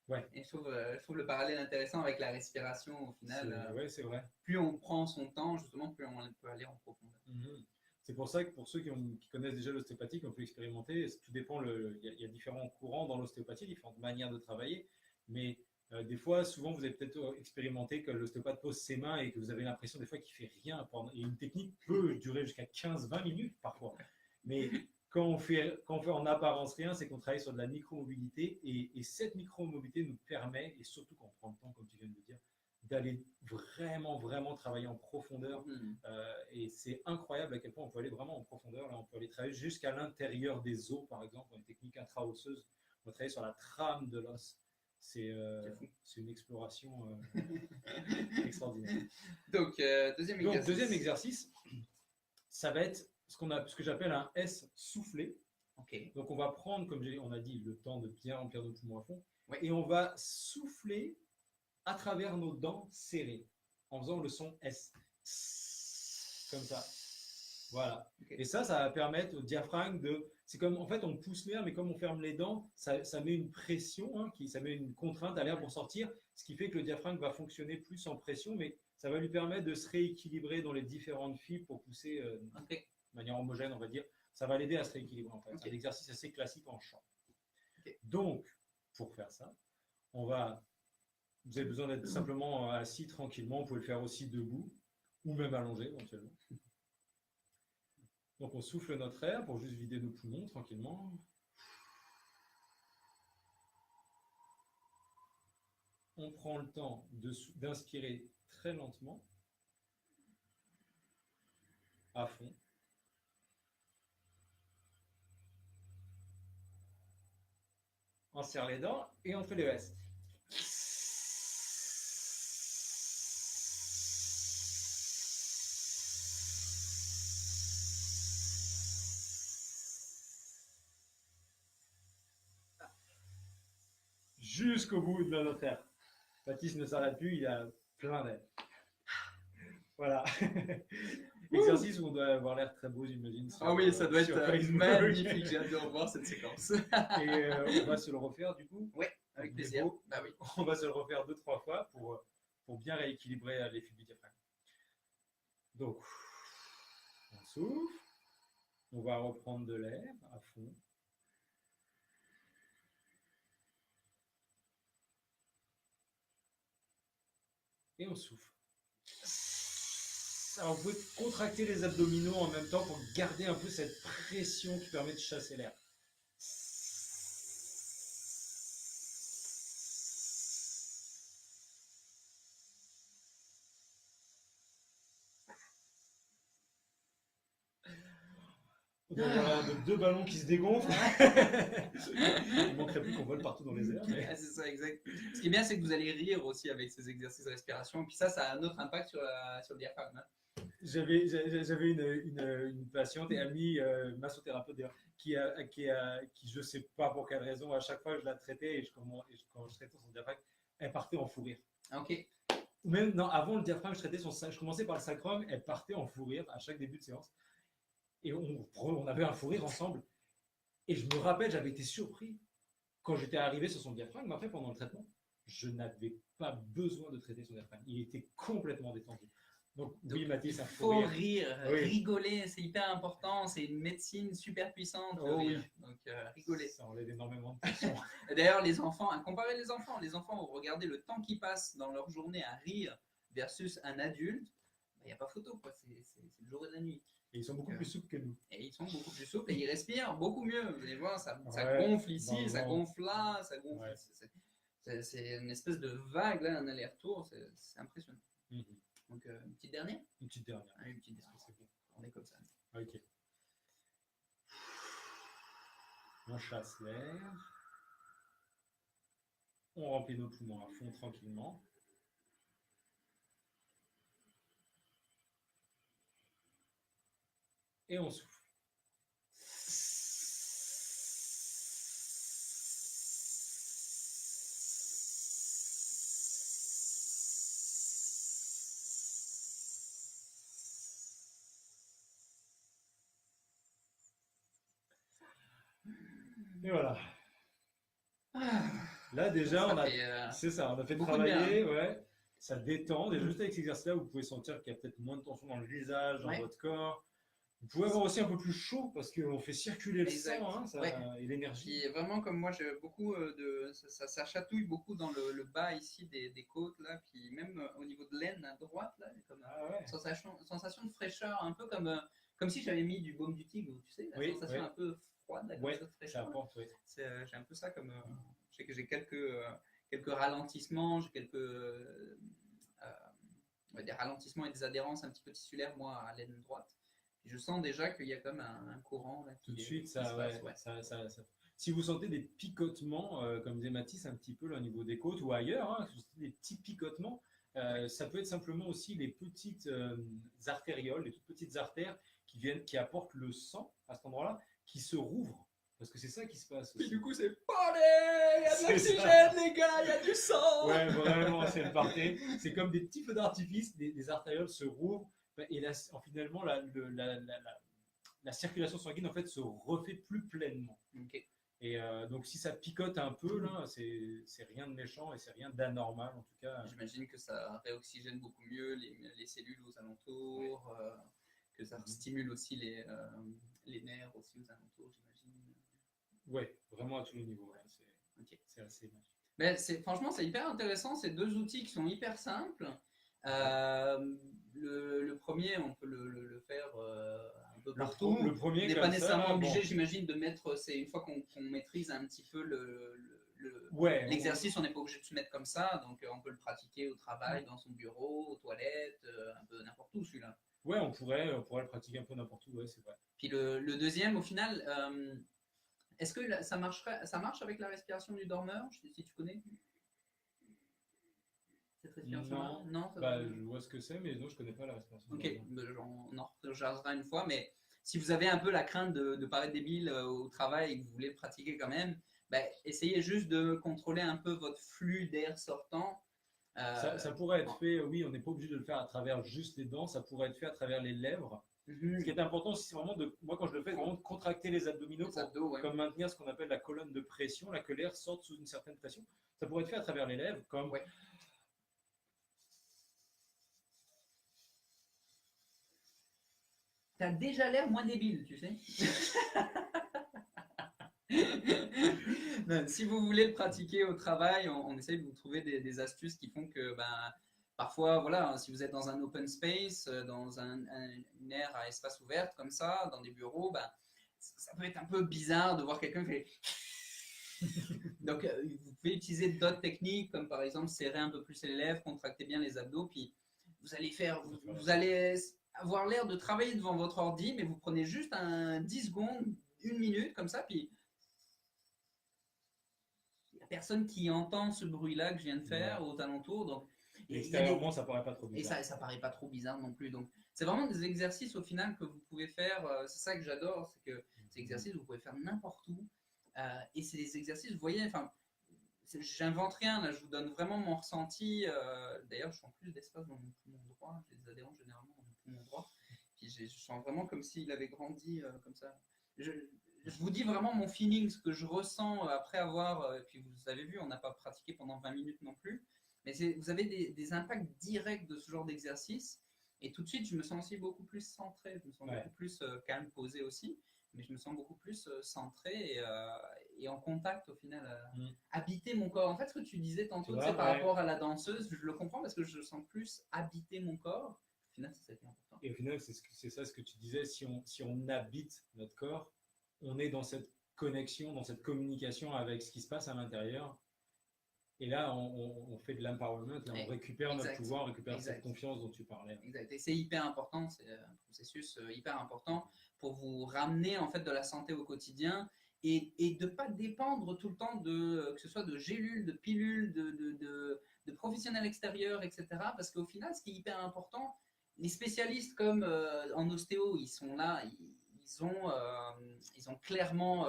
Ouais. Et je trouve le parallèle intéressant avec la respiration au final. Ouais, c'est vrai. Plus on prend son temps, justement, plus on peut aller en profondeur. C'est pour ça que pour ceux qui connaissent déjà l'ostéopathie, qui ont pu expérimenter, tout dépend. Il y a différents courants dans l'ostéopathie, différentes manières de travailler. Mais des fois, souvent, vous avez peut-être expérimenté que l'ostéopathe pose ses mains et que vous avez l'impression des fois qu'il ne fait rien. Et une technique peut durer jusqu'à 15-20 minutes parfois. Mais quand on fait en apparence rien, c'est qu'on travaille sur de la micro-mobilité. Et cette micro-mobilité nous permet, et surtout quand on prend le temps, comme tu viens de le dire, d'aller vraiment, vraiment travailler en profondeur. Et c'est incroyable à quel point on peut aller vraiment en profondeur. Là, on peut aller travailler jusqu'à l'intérieur des os, par exemple, dans une technique intra-osseuse. On va travailler sur la trame de l'os. C'est une exploration extraordinaire. Donc, deuxième exercice, ça va être ce que j'appelle un S soufflé. Okay. Donc, on va prendre, comme on a dit, le temps de bien remplir nos poumons à fond. Oui. Et on va souffler à travers nos dents serrées, en faisant le son S. Comme ça. Voilà. Okay. Et ça va permettre au diaphragme de... C'est comme, en fait, on pousse l'air, mais comme on ferme les dents, ça met une pression, ça met une contrainte à l'air pour sortir, ce qui fait que le diaphragme va fonctionner plus en pression, mais ça va lui permettre de se rééquilibrer dans les différentes fibres pour pousser de manière homogène, on va dire. Ça va l'aider à se rééquilibrer, en fait. C'est un exercice assez classique en chant. Donc, pour faire ça, vous avez besoin d'être simplement assis tranquillement. Vous pouvez le faire aussi debout ou même allongé éventuellement. Donc on souffle notre air pour juste vider nos poumons tranquillement. On prend le temps d'inspirer très lentement, à fond. On serre les dents et on fait le S. Jusqu'au bout de notre air. Baptiste ne s'arrête plus, il a plein d'air. Voilà. Exercice où on doit avoir l'air très beau, j'imagine. Ah oui, ça doit être magnifique. J'ai hâte de revoir cette séquence. Et on va se le refaire du coup. Oui, avec plaisir. Bah oui. On va se le refaire 2-3 fois pour bien rééquilibrer les fibres du diaphragme. Donc, on souffle. On va reprendre de l'air à fond. Et on souffle. Alors, vous pouvez contracter les abdominaux en même temps pour garder un peu cette pression qui permet de chasser l'air. On doit avoir deux ballons qui se dégonflent. Il ne manquerait plus qu'on vole partout dans les airs. Mais... Ah, c'est ça, exact. Ce qui est bien, c'est que vous allez rire aussi avec ces exercices de respiration. Puis ça a un autre impact sur le diaphragme. J'avais une patiente et amie, massothérapeute d'ailleurs, qui je ne sais pas pour quelle raison, à chaque fois que je la traitais et quand je traitais son diaphragme, elle partait en fou rire. Ok. Ou même, non, avant le diaphragme, je commençais par le sacrum, elle partait en fou rire à chaque début de séance. Et on avait un fou rire ensemble. Et je me rappelle, j'avais été surpris quand j'étais arrivé sur son diaphragme. Après, pendant le traitement, je n'avais pas besoin de traiter son diaphragme. Il était complètement détendu. Donc, Donc, oui, il Mathis, ça faut faut rire. rire, Oui. rigoler, c'est hyper important. C'est une médecine super puissante, le Oh oui. rire. Donc, rigoler. Ça enlève énormément de tension. D'ailleurs, les enfants, comparez les enfants, vous regardez le temps qu'ils passent dans leur journée à rire versus un adulte, il n'y a pas photo, quoi. C'est le jour et la nuit. Et ils sont beaucoup plus souples que nous. Et ils sont beaucoup plus souples et ils respirent beaucoup mieux. Vous allez voir, ça Ouais, gonfle ici, dans le ça ventre. gonfle là, ça gonfle. Ouais. C'est une espèce de vague, là, un aller-retour, c'est impressionnant. Mhm. Donc, une petite dernière. Une petite dernière. Ah, une petite dernière. C'est bon. On est comme ça. Ok. On chasse l'air. On remplit nos poumons à fond tranquillement. Et on souffle. Et voilà. Là déjà, on a, c'est ça, on a fait travailler, ouais, ça détend. Déjà juste avec cet exercice-là, vous pouvez sentir qu'il y a peut-être moins de tension dans le visage, dans votre corps. Vous pouvez avoir aussi un peu plus chaud parce qu'on fait circuler le sang et l'énergie. Et vraiment, comme moi, j'ai beaucoup ça chatouille beaucoup dans le bas ici des côtes, là, puis même au niveau de l'aine à droite, là, comme sensation de fraîcheur, un peu comme si j'avais mis du baume du tigre, tu sais, la sensation un peu froide, là, comme ça, de fraîcheur. Ça apporte, j'ai un peu ça comme. Je sais que j'ai quelques ralentissements, j'ai des ralentissements et des adhérences un petit peu tissulaires, moi, à l'aine droite. Je sens déjà qu'il y a comme un courant là, tout de suite, ça. Si vous sentez des picotements, comme disait Mathis, un petit peu là, au niveau des côtes ou ailleurs, si vous sentez des petits picotements, ça peut être simplement aussi les petites artérioles, les toutes petites artères qui apportent le sang à cet endroit-là, qui se rouvrent. Parce que c'est ça qui se passe aussi. Et du coup, c'est party! Il y a de l'oxygène, les gars, il y a du sang! Ouais, vraiment, c'est le party. C'est comme des petits feux d'artifice, des artérioles se rouvrent. Et là, finalement, la circulation sanguine en fait se refait plus pleinement. Okay. Et donc, si ça picote un peu, là, c'est rien de méchant et c'est rien d'anormal en tout cas. J'imagine que ça réoxygène beaucoup mieux les cellules aux alentours, que ça stimule aussi les nerfs aussi aux alentours, j'imagine. Ouais, vraiment à tous les niveaux. C'est assez magique. Mais franchement, c'est hyper intéressant. Ces deux outils qui sont hyper simples. Le premier, on peut le faire un peu partout. Le premier, on n'est pas nécessairement obligé, j'imagine, de mettre. C'est une fois qu'on maîtrise un petit peu l'exercice, on n'est pas obligé de se mettre comme ça. Donc, on peut le pratiquer au travail, dans son bureau, aux toilettes, un peu n'importe où, celui-là. Ouais, on pourrait le pratiquer un peu n'importe où. Ouais, c'est vrai. Puis le deuxième, au final, est-ce que ça marche avec la respiration du dormeur, si tu connais? Non, je vois ce que c'est, mais non, je connais pas la respiration. Ok, on en rejargera une fois, mais si vous avez un peu la crainte de paraître débile au travail et que vous voulez le pratiquer quand même, essayez juste de contrôler un peu votre flux d'air sortant. Ça pourrait être fait, oui, on n'est pas obligé de le faire à travers juste les dents, ça pourrait être fait à travers les lèvres. Ce qui est important, c'est vraiment moi quand je le fais, vraiment de contracter les abdominaux comme maintenir ce qu'on appelle la colonne de pression, là, que l'air sorte sous une certaine pression. Ça pourrait être fait à travers les lèvres, comme T'as déjà l'air moins débile, tu sais. Non, si vous voulez le pratiquer au travail, on essaye de vous trouver des astuces qui font que parfois, voilà, si vous êtes dans un open space, dans une aire à espace ouvert comme ça, dans des bureaux, ça peut être un peu bizarre de voir quelqu'un faire. Donc, vous pouvez utiliser d'autres techniques, comme par exemple serrer un peu plus les lèvres, contracter bien les abdos, puis vous allez avoir l'air de travailler devant votre ordi, mais vous prenez juste 10 secondes, 1 minute, comme ça, puis il n'y a personne qui entend ce bruit-là que je viens de faire aux alentours. Donc, extérieurement, ça paraît pas trop bizarre. Et ça paraît pas trop bizarre non plus. Donc, c'est vraiment des exercices au final que vous pouvez faire. C'est ça que j'adore, c'est que ces exercices, vous pouvez faire n'importe où. Et c'est des exercices, vous voyez, enfin, j'invente rien, là, je vous donne vraiment mon ressenti. D'ailleurs, je sens plus d'espace dans mon poumon droit, j'ai des adhérents généralement dans mon poumon droit. Puis je sens vraiment comme s'il avait grandi comme ça. je vous dis vraiment mon feeling, ce que je ressens après avoir, et puis vous avez vu, on n'a pas pratiqué pendant 20 minutes non plus, mais vous avez des impacts directs de ce genre d'exercice. Et tout de suite, je me sens aussi beaucoup plus centré, je me sens beaucoup plus calme, posé aussi, mais je me sens beaucoup plus centré et en contact au final, habiter mon corps. En fait, ce que tu disais tantôt, tu sais, par rapport à la danseuse, je le comprends parce que je sens plus habiter mon corps. Au final, c'est ça qui est important. Et au final, c'est ça ce que tu disais, si on habite notre corps, on est dans cette connexion, dans cette communication avec ce qui se passe à l'intérieur. Et là, on fait de l'empowerment, là, on récupère notre pouvoir, on récupère cette confiance dont tu parlais. Exact. Et c'est hyper important, c'est un processus hyper important pour vous ramener en fait de la santé au quotidien et de ne pas dépendre tout le temps que ce soit de gélules, de pilules, de professionnels extérieurs, etc. Parce qu'au final, ce qui est hyper important, les spécialistes comme en ostéo, ils sont là, ils ont clairement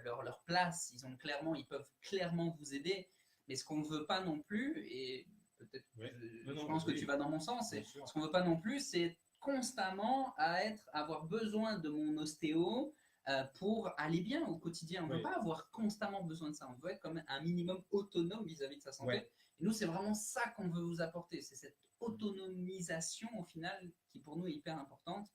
leur place, ils peuvent clairement vous aider. Mais ce qu'on ne veut pas non plus, et peut-être je pense que tu vas dans mon sens, ce qu'on ne veut pas non plus, c'est constamment avoir besoin de mon ostéo pour aller bien au quotidien. On ne veut pas avoir constamment besoin de ça. On veut être comme un minimum autonome vis-à-vis de sa santé. Et nous, c'est vraiment ça qu'on veut vous apporter. C'est cette autonomisation au final qui pour nous est hyper importante.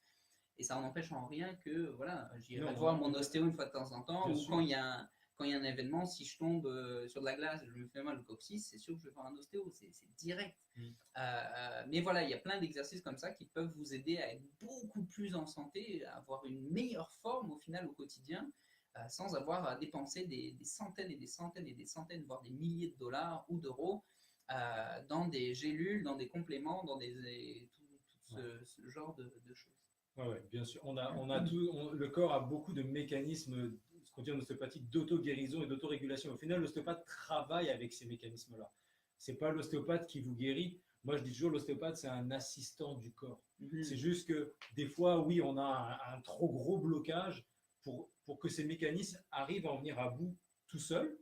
Et ça n'empêche en rien que voilà, j'irai voir mon ostéo une fois de temps en temps, ou quand il y a un événement, si je tombe sur de la glace, je me fais mal au coccyx, c'est sûr que je vais voir un ostéo, c'est direct. Mais voilà, il y a plein d'exercices comme ça qui peuvent vous aider à être beaucoup plus en santé, à avoir une meilleure forme au final au quotidien, sans avoir à dépenser des centaines et des centaines et des centaines, voire des milliers de dollars ou d'euros dans des gélules, dans des compléments, dans tout ce genre de choses. Oui, bien sûr. Le corps a beaucoup de mécanismes, ce qu'on dit en ostéopathie, d'auto-guérison et d'auto-régulation. Au final, l'ostéopathe travaille avec ces mécanismes-là. Ce n'est pas l'ostéopathe qui vous guérit. Moi, je dis toujours, l'ostéopathe, c'est un assistant du corps. C'est juste que des fois, oui, on a un trop gros blocage pour que ces mécanismes arrivent à en venir à bout tout seul.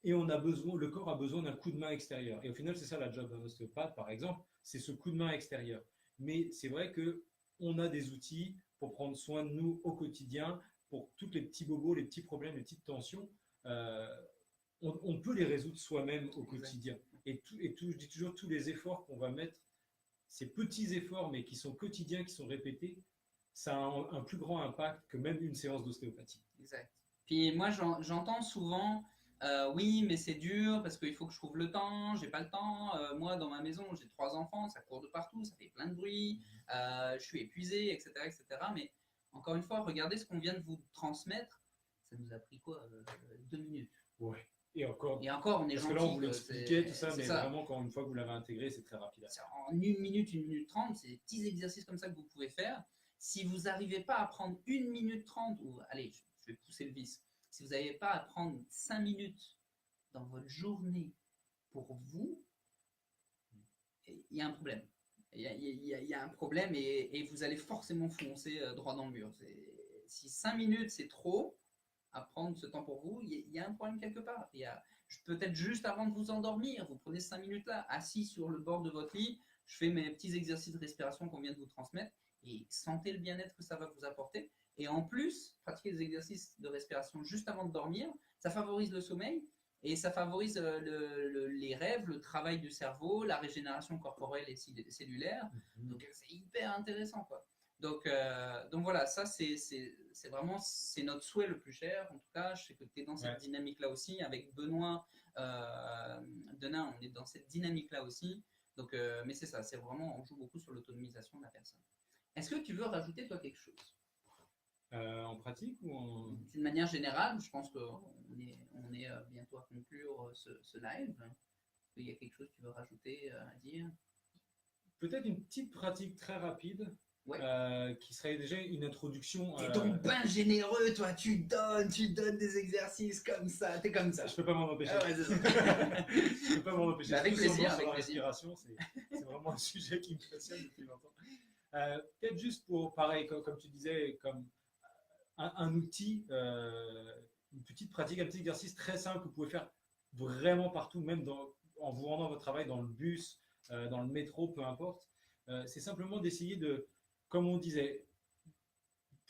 Et le corps a besoin d'un coup de main extérieur. Et au final, c'est ça la job d'un ostéopathe, par exemple, c'est ce coup de main extérieur. Mais c'est vrai que on a des outils pour prendre soin de nous au quotidien, pour tous les petits bobos, les petits problèmes, les petites tensions. On peut les résoudre soi-même au quotidien. Et je dis toujours, tous les efforts qu'on va mettre, ces petits efforts, mais qui sont quotidiens, qui sont répétés, ça a un plus grand impact que même une séance d'ostéopathie. Exact. Puis moi, j'entends souvent, oui, mais c'est dur parce qu'il faut que je trouve le temps, j'ai pas le temps. Moi, dans ma maison, j'ai 3 enfants, ça court de partout, ça fait plein de bruit, je suis épuisé, etc., etc. Mais encore une fois, regardez ce qu'on vient de vous transmettre. Ça nous a pris quoi 2 minutes. Ouais. Et encore, on est parce gentil. Que là, on vous l'expliquait, tout ça, mais vraiment, quand une fois que vous l'avez intégré, c'est très rapide. En 1 minute, 1 minute 30, c'est des petits exercices comme ça que vous pouvez faire. Si vous n'arrivez pas à prendre 1 minute 30, ou allez, je vais pousser le vice, si vous n'arrivez pas à prendre 5 minutes dans votre journée pour vous, il y a un problème. Il y a un problème et vous allez forcément foncer droit dans le mur. Si 5 minutes, c'est trop à prendre ce temps pour vous, il y a un problème quelque part. Peut-être juste avant de vous endormir, vous prenez 5 minutes là, assis sur le bord de votre lit, je fais mes petits exercices de respiration qu'on vient de vous transmettre et sentez le bien-être que ça va vous apporter. Et en plus, pratiquer des exercices de respiration juste avant de dormir, ça favorise le sommeil et ça favorise les rêves, le travail du cerveau, la régénération corporelle et cellulaire. Donc c'est hyper intéressant, quoi. Donc voilà, ça c'est vraiment notre souhait le plus cher. En tout cas, je sais que tu es dans cette dynamique-là aussi. Avec Benoît Denain, on est dans cette dynamique-là aussi. Donc, mais c'est ça, c'est vraiment, on joue beaucoup sur l'autonomisation de la personne. Est-ce que tu veux rajouter toi quelque chose en pratique ou en... D'une manière générale, je pense qu'on est bientôt à conclure ce live. Est-ce qu'il y a quelque chose que tu veux rajouter à dire? Peut-être une petite pratique très rapide. Qui serait déjà une introduction. T'es donc ben généreux, toi, tu donnes des exercices comme ça, t'es comme ça. Je peux pas m'en empêcher. Ah ouais, c'est ça. Je peux pas m'en empêcher. Avec plaisir, avec la respiration, c'est vraiment un sujet qui me passionne depuis longtemps. Peut-être juste pour, pareil, comme tu disais, comme un outil, une petite pratique, un petit exercice très simple que vous pouvez faire vraiment partout, même en vous rendant à votre travail, dans le bus, dans le métro, peu importe. C'est simplement d'essayer de, comme on disait,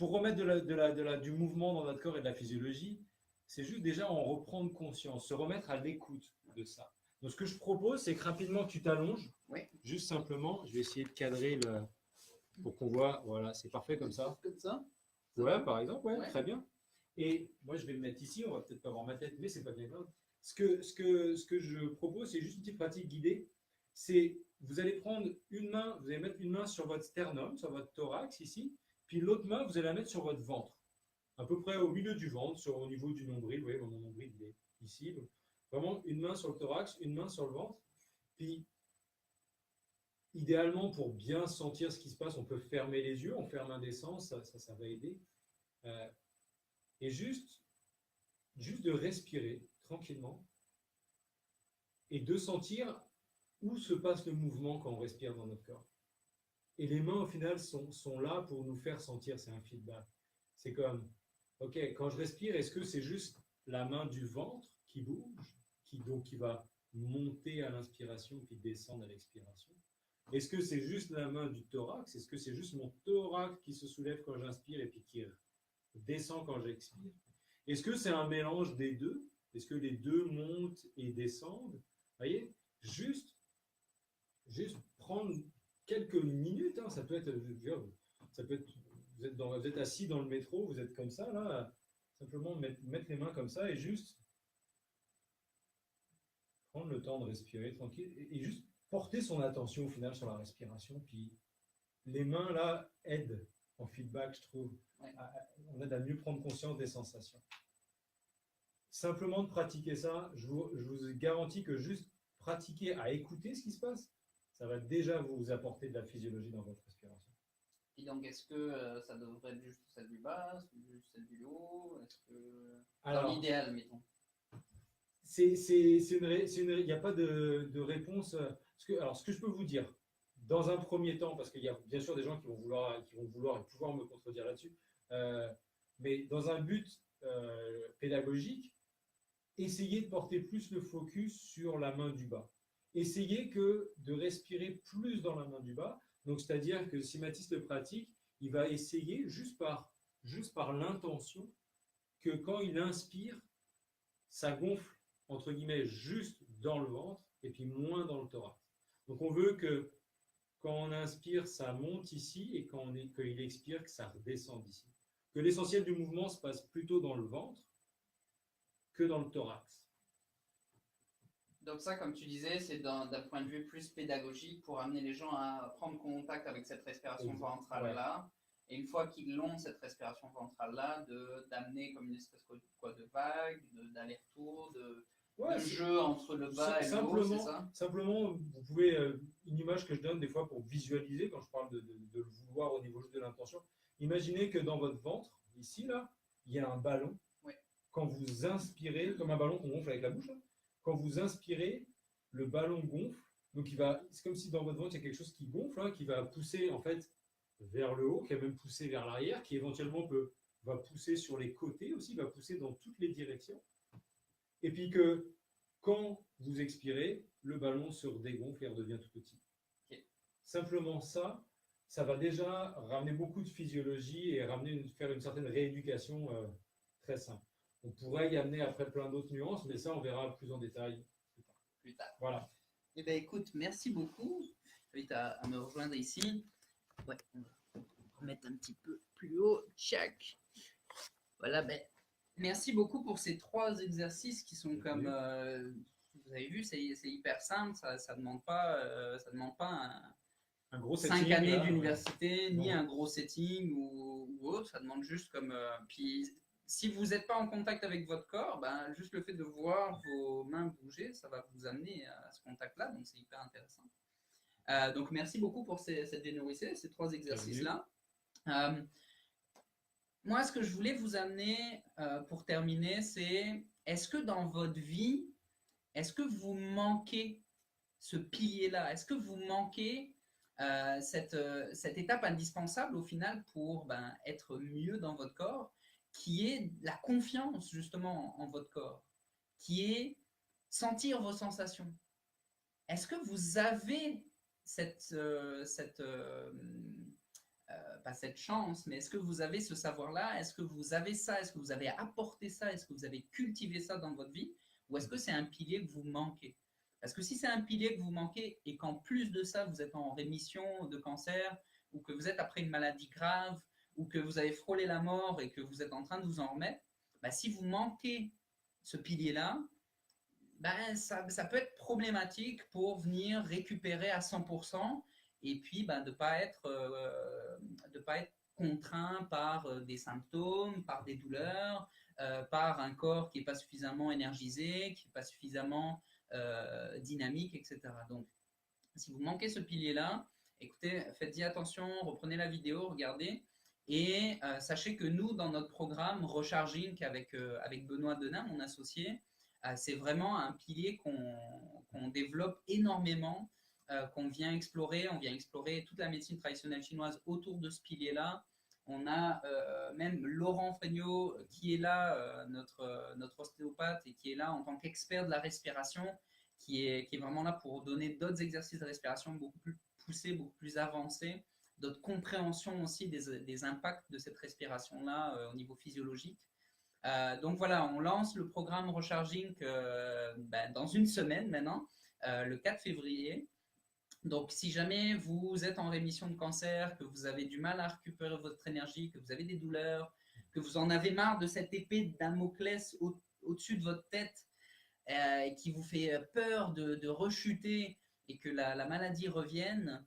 pour remettre du mouvement dans notre corps et de la physiologie, c'est juste déjà en reprendre conscience, se remettre à l'écoute de ça. Donc ce que je propose, c'est que rapidement tu t'allonges, Oui. juste simplement, je vais essayer de cadrer pour qu'on voit, voilà, c'est parfait comme ça. Comme ça. Ouais, par exemple, ouais, Ouais. très bien. Et moi, je vais le mettre ici, on va peut-être pas voir ma tête, mais c'est pas bien grave. Ce que je propose, c'est juste une petite pratique guidée. C'est, vous allez prendre une main, vous allez mettre une main sur votre sternum, sur votre thorax ici, puis l'autre main, vous allez la mettre sur votre ventre, à peu près au milieu du ventre, au niveau du nombril. Vous voyez, mon nombril il est ici. Donc, vraiment, une main sur le thorax, une main sur le ventre. Puis, idéalement, pour bien sentir ce qui se passe, on peut fermer les yeux, on ferme un des sens, ça va aider. Et juste de respirer tranquillement et de sentir où se passe le mouvement quand on respire dans notre corps. Et les mains, au final, sont là pour nous faire sentir, c'est un feedback. C'est comme, ok, quand je respire, est-ce que c'est juste la main du ventre qui bouge, qui va monter à l'inspiration puis descendre à l'expiration? Est-ce que c'est juste la main du thorax? Est-ce que c'est juste mon thorax qui se soulève quand j'inspire et puis qui descend quand j'expire? Est-ce que c'est un mélange des deux? Est-ce que les deux montent et descendent? Vous voyez, juste prendre quelques minutes, hein, ça peut être, vous êtes assis dans le métro, vous êtes comme ça, là, simplement mettre les mains comme ça et juste prendre le temps de respirer tranquille et juste porter son attention au final sur la respiration. Puis les mains, là, aident en feedback, je trouve. Ouais. On aide à mieux prendre conscience des sensations. Simplement de pratiquer ça, je vous garantis que juste pratiquer à écouter ce qui se passe, ça va déjà vous apporter de la physiologie dans votre respiration. Et donc, est-ce que ça devrait être juste celle du bas, juste celle du haut? Est-ce que... Alors, dans l'idéal, mettons. Il n'y a pas de réponse. Alors, ce que je peux vous dire, dans un premier temps, parce qu'il y a bien sûr des gens qui vont vouloir et pouvoir me contredire là-dessus, mais dans un but pédagogique, essayez de porter plus le focus sur la main du bas. Essayez de respirer plus dans la main du bas. Donc, c'est-à-dire que si Mathis le pratique, il va essayer juste par l'intention que quand il inspire, ça gonfle, entre guillemets, juste dans le ventre et puis moins dans le thorax. Donc, on veut que quand on inspire, ça monte ici et quand qu'il expire, que ça redescende ici. Que l'essentiel du mouvement se passe plutôt dans le ventre que dans le thorax. Donc ça, comme tu disais, c'est d'un point de vue plus pédagogique pour amener les gens à prendre contact avec cette respiration ventrale-là. Ouais. Et une fois qu'ils l'ont, cette respiration ventrale-là, d'amener comme une espèce de vague, d'aller-retour, de jeu entre le bas et le haut, c'est ça? Simplement, vous pouvez, une image que je donne des fois pour visualiser, quand je parle de le vouloir au niveau juste de l'intention, imaginez que dans votre ventre, ici, là, il y a un ballon. Ouais. Quand vous inspirez, comme un ballon qu'on gonfle avec la bouche, là, quand vous inspirez, le ballon gonfle. Donc, c'est comme si dans votre ventre, il y a quelque chose qui gonfle, hein, qui va pousser en fait vers le haut, qui va même pousser vers l'arrière, qui éventuellement va pousser sur les côtés aussi, va pousser dans toutes les directions. Et puis que quand vous expirez, le ballon se redégonfle et redevient tout petit. Okay. Simplement ça va déjà ramener beaucoup de physiologie et faire une certaine rééducation très simple. On pourrait y amener après plein d'autres nuances, mais ça, on verra plus en détail plus tard. Voilà. Eh bien, écoute, merci beaucoup. Je t'invite à me rejoindre ici. Ouais, on va remettre un petit peu plus haut. Check. Voilà, ben, merci beaucoup pour ces 3 exercices qui sont comme... vous avez vu, c'est hyper simple. Ça ne demande pas, un gros 5 années d'université, ni un gros setting ou autre. Ça demande juste comme... puis, si vous n'êtes pas en contact avec votre corps, ben, juste le fait de voir vos mains bouger, ça va vous amener à ce contact-là, donc c'est hyper intéressant. Donc merci beaucoup pour cette dénourrissée, ces 3 exercices-là. Moi, ce que je voulais vous amener pour terminer, c'est est-ce que dans votre vie, est-ce que vous manquez ce pilier-là? Est-ce que vous manquez cette étape indispensable au final pour être mieux dans votre corps, qui est la confiance justement en votre corps, qui est sentir vos sensations? Est-ce que vous avez pas cette chance, mais est-ce que vous avez ce savoir-là? Est-ce que vous avez ça? Est-ce que vous avez apporté ça? Est-ce que vous avez cultivé ça dans votre vie? Ou est-ce que c'est un pilier que vous manquez? Parce que si c'est un pilier que vous manquez et qu'en plus de ça, vous êtes en rémission de cancer, ou que vous êtes après une maladie grave, ou que vous avez frôlé la mort et que vous êtes en train de vous en remettre, bah, si vous manquez ce pilier-là, ben, ça peut être problématique pour venir récupérer à 100% et puis ben, de pas être contraint par des symptômes, par des douleurs, par un corps qui n'est pas suffisamment énergisé, qui n'est pas suffisamment dynamique, etc. Donc, si vous manquez ce pilier-là, écoutez, faites-y attention, reprenez la vidéo, regardez. Et sachez que nous, dans notre programme Recharging avec Benoît Denain, mon associé, c'est vraiment un pilier qu'on développe énormément, qu'on vient explorer. On vient explorer toute la médecine traditionnelle chinoise autour de ce pilier-là. On a même Laurent Fregnault qui est là, notre ostéopathe, et qui est là en tant qu'expert de la respiration, qui est vraiment là pour donner d'autres exercices de respiration beaucoup plus poussés, beaucoup plus avancés, d'autres compréhensions aussi des impacts de cette respiration-là au niveau physiologique. Donc voilà, on lance le programme Recharging dans une semaine maintenant, le 4 février. Donc si jamais vous êtes en rémission de cancer, que vous avez du mal à récupérer votre énergie, que vous avez des douleurs, que vous en avez marre de cette épée de Damoclès au-dessus de votre tête, qui vous fait peur de rechuter et que la maladie revienne,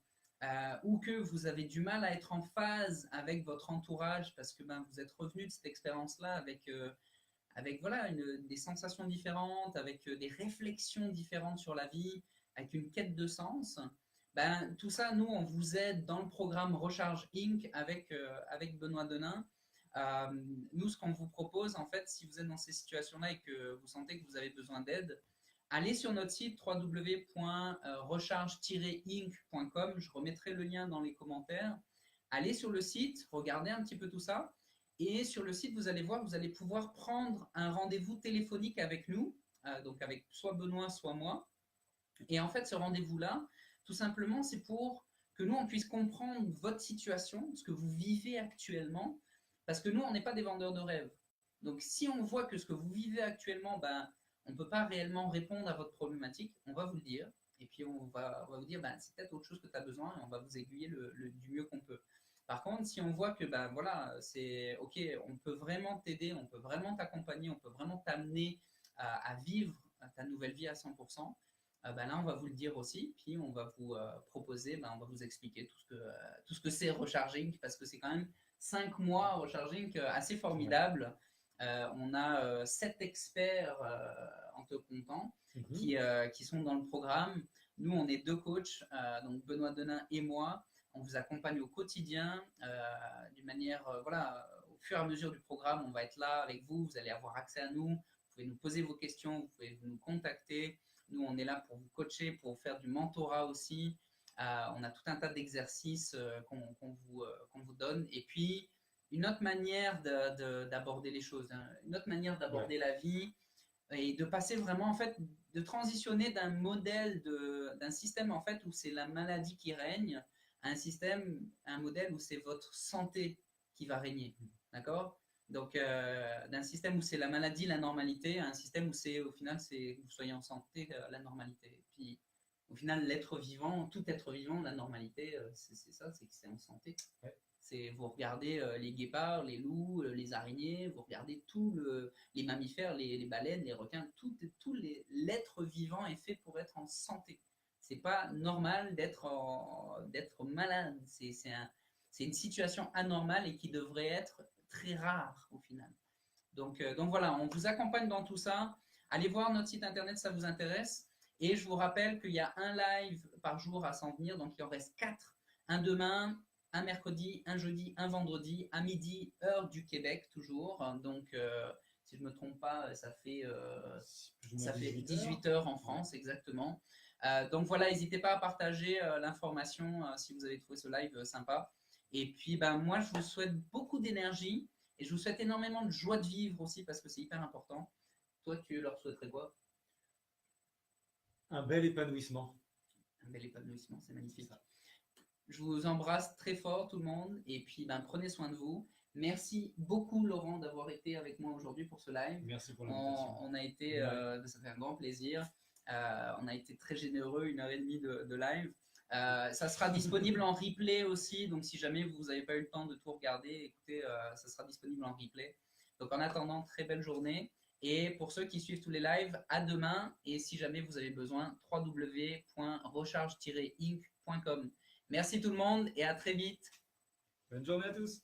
ou que vous avez du mal à être en phase avec votre entourage parce que vous êtes revenu de cette expérience-là avec voilà, des sensations différentes, avec des réflexions différentes sur la vie, avec une quête de sens. Tout ça, nous, on vous aide dans le programme Recharge Inc. avec Benoît Denain. Nous, ce qu'on vous propose, en fait, si vous êtes dans ces situations-là et que vous sentez que vous avez besoin d'aide, allez sur notre site www.recharge-inc.com. Je remettrai le lien dans les commentaires. Allez sur le site, regardez un petit peu tout ça. Et sur le site, vous allez voir, vous allez pouvoir prendre un rendez-vous téléphonique avec nous, donc avec soit Benoît, soit moi. Et en fait, ce rendez-vous-là, tout simplement, c'est pour que nous, on puisse comprendre votre situation, ce que vous vivez actuellement, parce que nous, on n'est pas des vendeurs de rêves. Donc, si on voit que ce que vous vivez actuellement, on ne peut pas réellement répondre à votre problématique, on va vous le dire. Et puis, on va vous dire, c'est peut-être autre chose que tu as besoin et on va vous aiguiller du mieux qu'on peut. Par contre, si on voit que, voilà, c'est OK, on peut vraiment t'aider, on peut vraiment t'accompagner, on peut vraiment t'amener à vivre ta nouvelle vie à 100%, là, on va vous le dire aussi, puis on va vous proposer, on va vous expliquer tout ce que c'est Recharging, parce que c'est quand même 5 mois Recharging assez formidable. On a 7 experts en te comptant qui sont dans le programme. Nous, on est 2 coachs, donc Benoît Denain et moi. On vous accompagne au quotidien d'une manière, voilà, au fur et à mesure du programme, on va être là avec vous, vous allez avoir accès à nous, vous pouvez nous poser vos questions, vous pouvez nous contacter. Nous, on est là pour vous coacher, pour vous faire du mentorat aussi. On a tout un tas d'exercices qu'on vous donne. Et puis, une autre manière d'aborder les choses, une autre manière d'aborder la vie et de passer vraiment, en fait, de transitionner d'un modèle, d'un système, en fait, où c'est la maladie qui règne, à un modèle où c'est votre santé qui va régner. D'accord ? Donc, d'un système où c'est la maladie, la normalité, à un système où c'est, au final, c'est que vous soyez en santé, la normalité. Et puis, au final, l'être vivant, tout être vivant, la normalité, c'est ça, c'est que c'est en santé. Ouais. C'est, vous regardez les guépards, les loups, les araignées, vous regardez les mammifères, les baleines, les requins, l'être vivant est fait pour être en santé. C'est pas normal d'être malade. C'est une situation anormale et qui devrait être très rare au final. Donc voilà, on vous accompagne dans tout ça. Allez voir notre site internet si ça vous intéresse. Et je vous rappelle qu'il y a un live par jour à s'en venir, donc il en reste 4. Un demain, un mercredi, un jeudi, un vendredi, à midi, heure du Québec toujours. Donc si je ne me trompe pas, ça fait 18 heures en France, exactement. Donc voilà, n'hésitez pas à partager l'information si vous avez trouvé ce live sympa. Et puis, moi, je vous souhaite beaucoup d'énergie et je vous souhaite énormément de joie de vivre aussi parce que c'est hyper important. Toi, tu leur souhaiterais quoi? Un bel épanouissement. Un bel épanouissement, c'est magnifique. Je vous embrasse très fort tout le monde et puis ben, prenez soin de vous. Merci beaucoup Laurent d'avoir été avec moi aujourd'hui pour ce live. Merci pour l'invitation. On a été, ça fait un grand plaisir. On a été très généreux, 1h30 de live. Ça sera disponible en replay aussi, donc si jamais vous n'avez pas eu le temps de tout regarder, écoutez, ça sera disponible en replay. Donc en attendant, très belle journée. Et pour ceux qui suivent tous les lives, à demain. Et si jamais vous avez besoin, www.recharge-inc.com. Merci tout le monde et à très vite. Bonne journée à tous.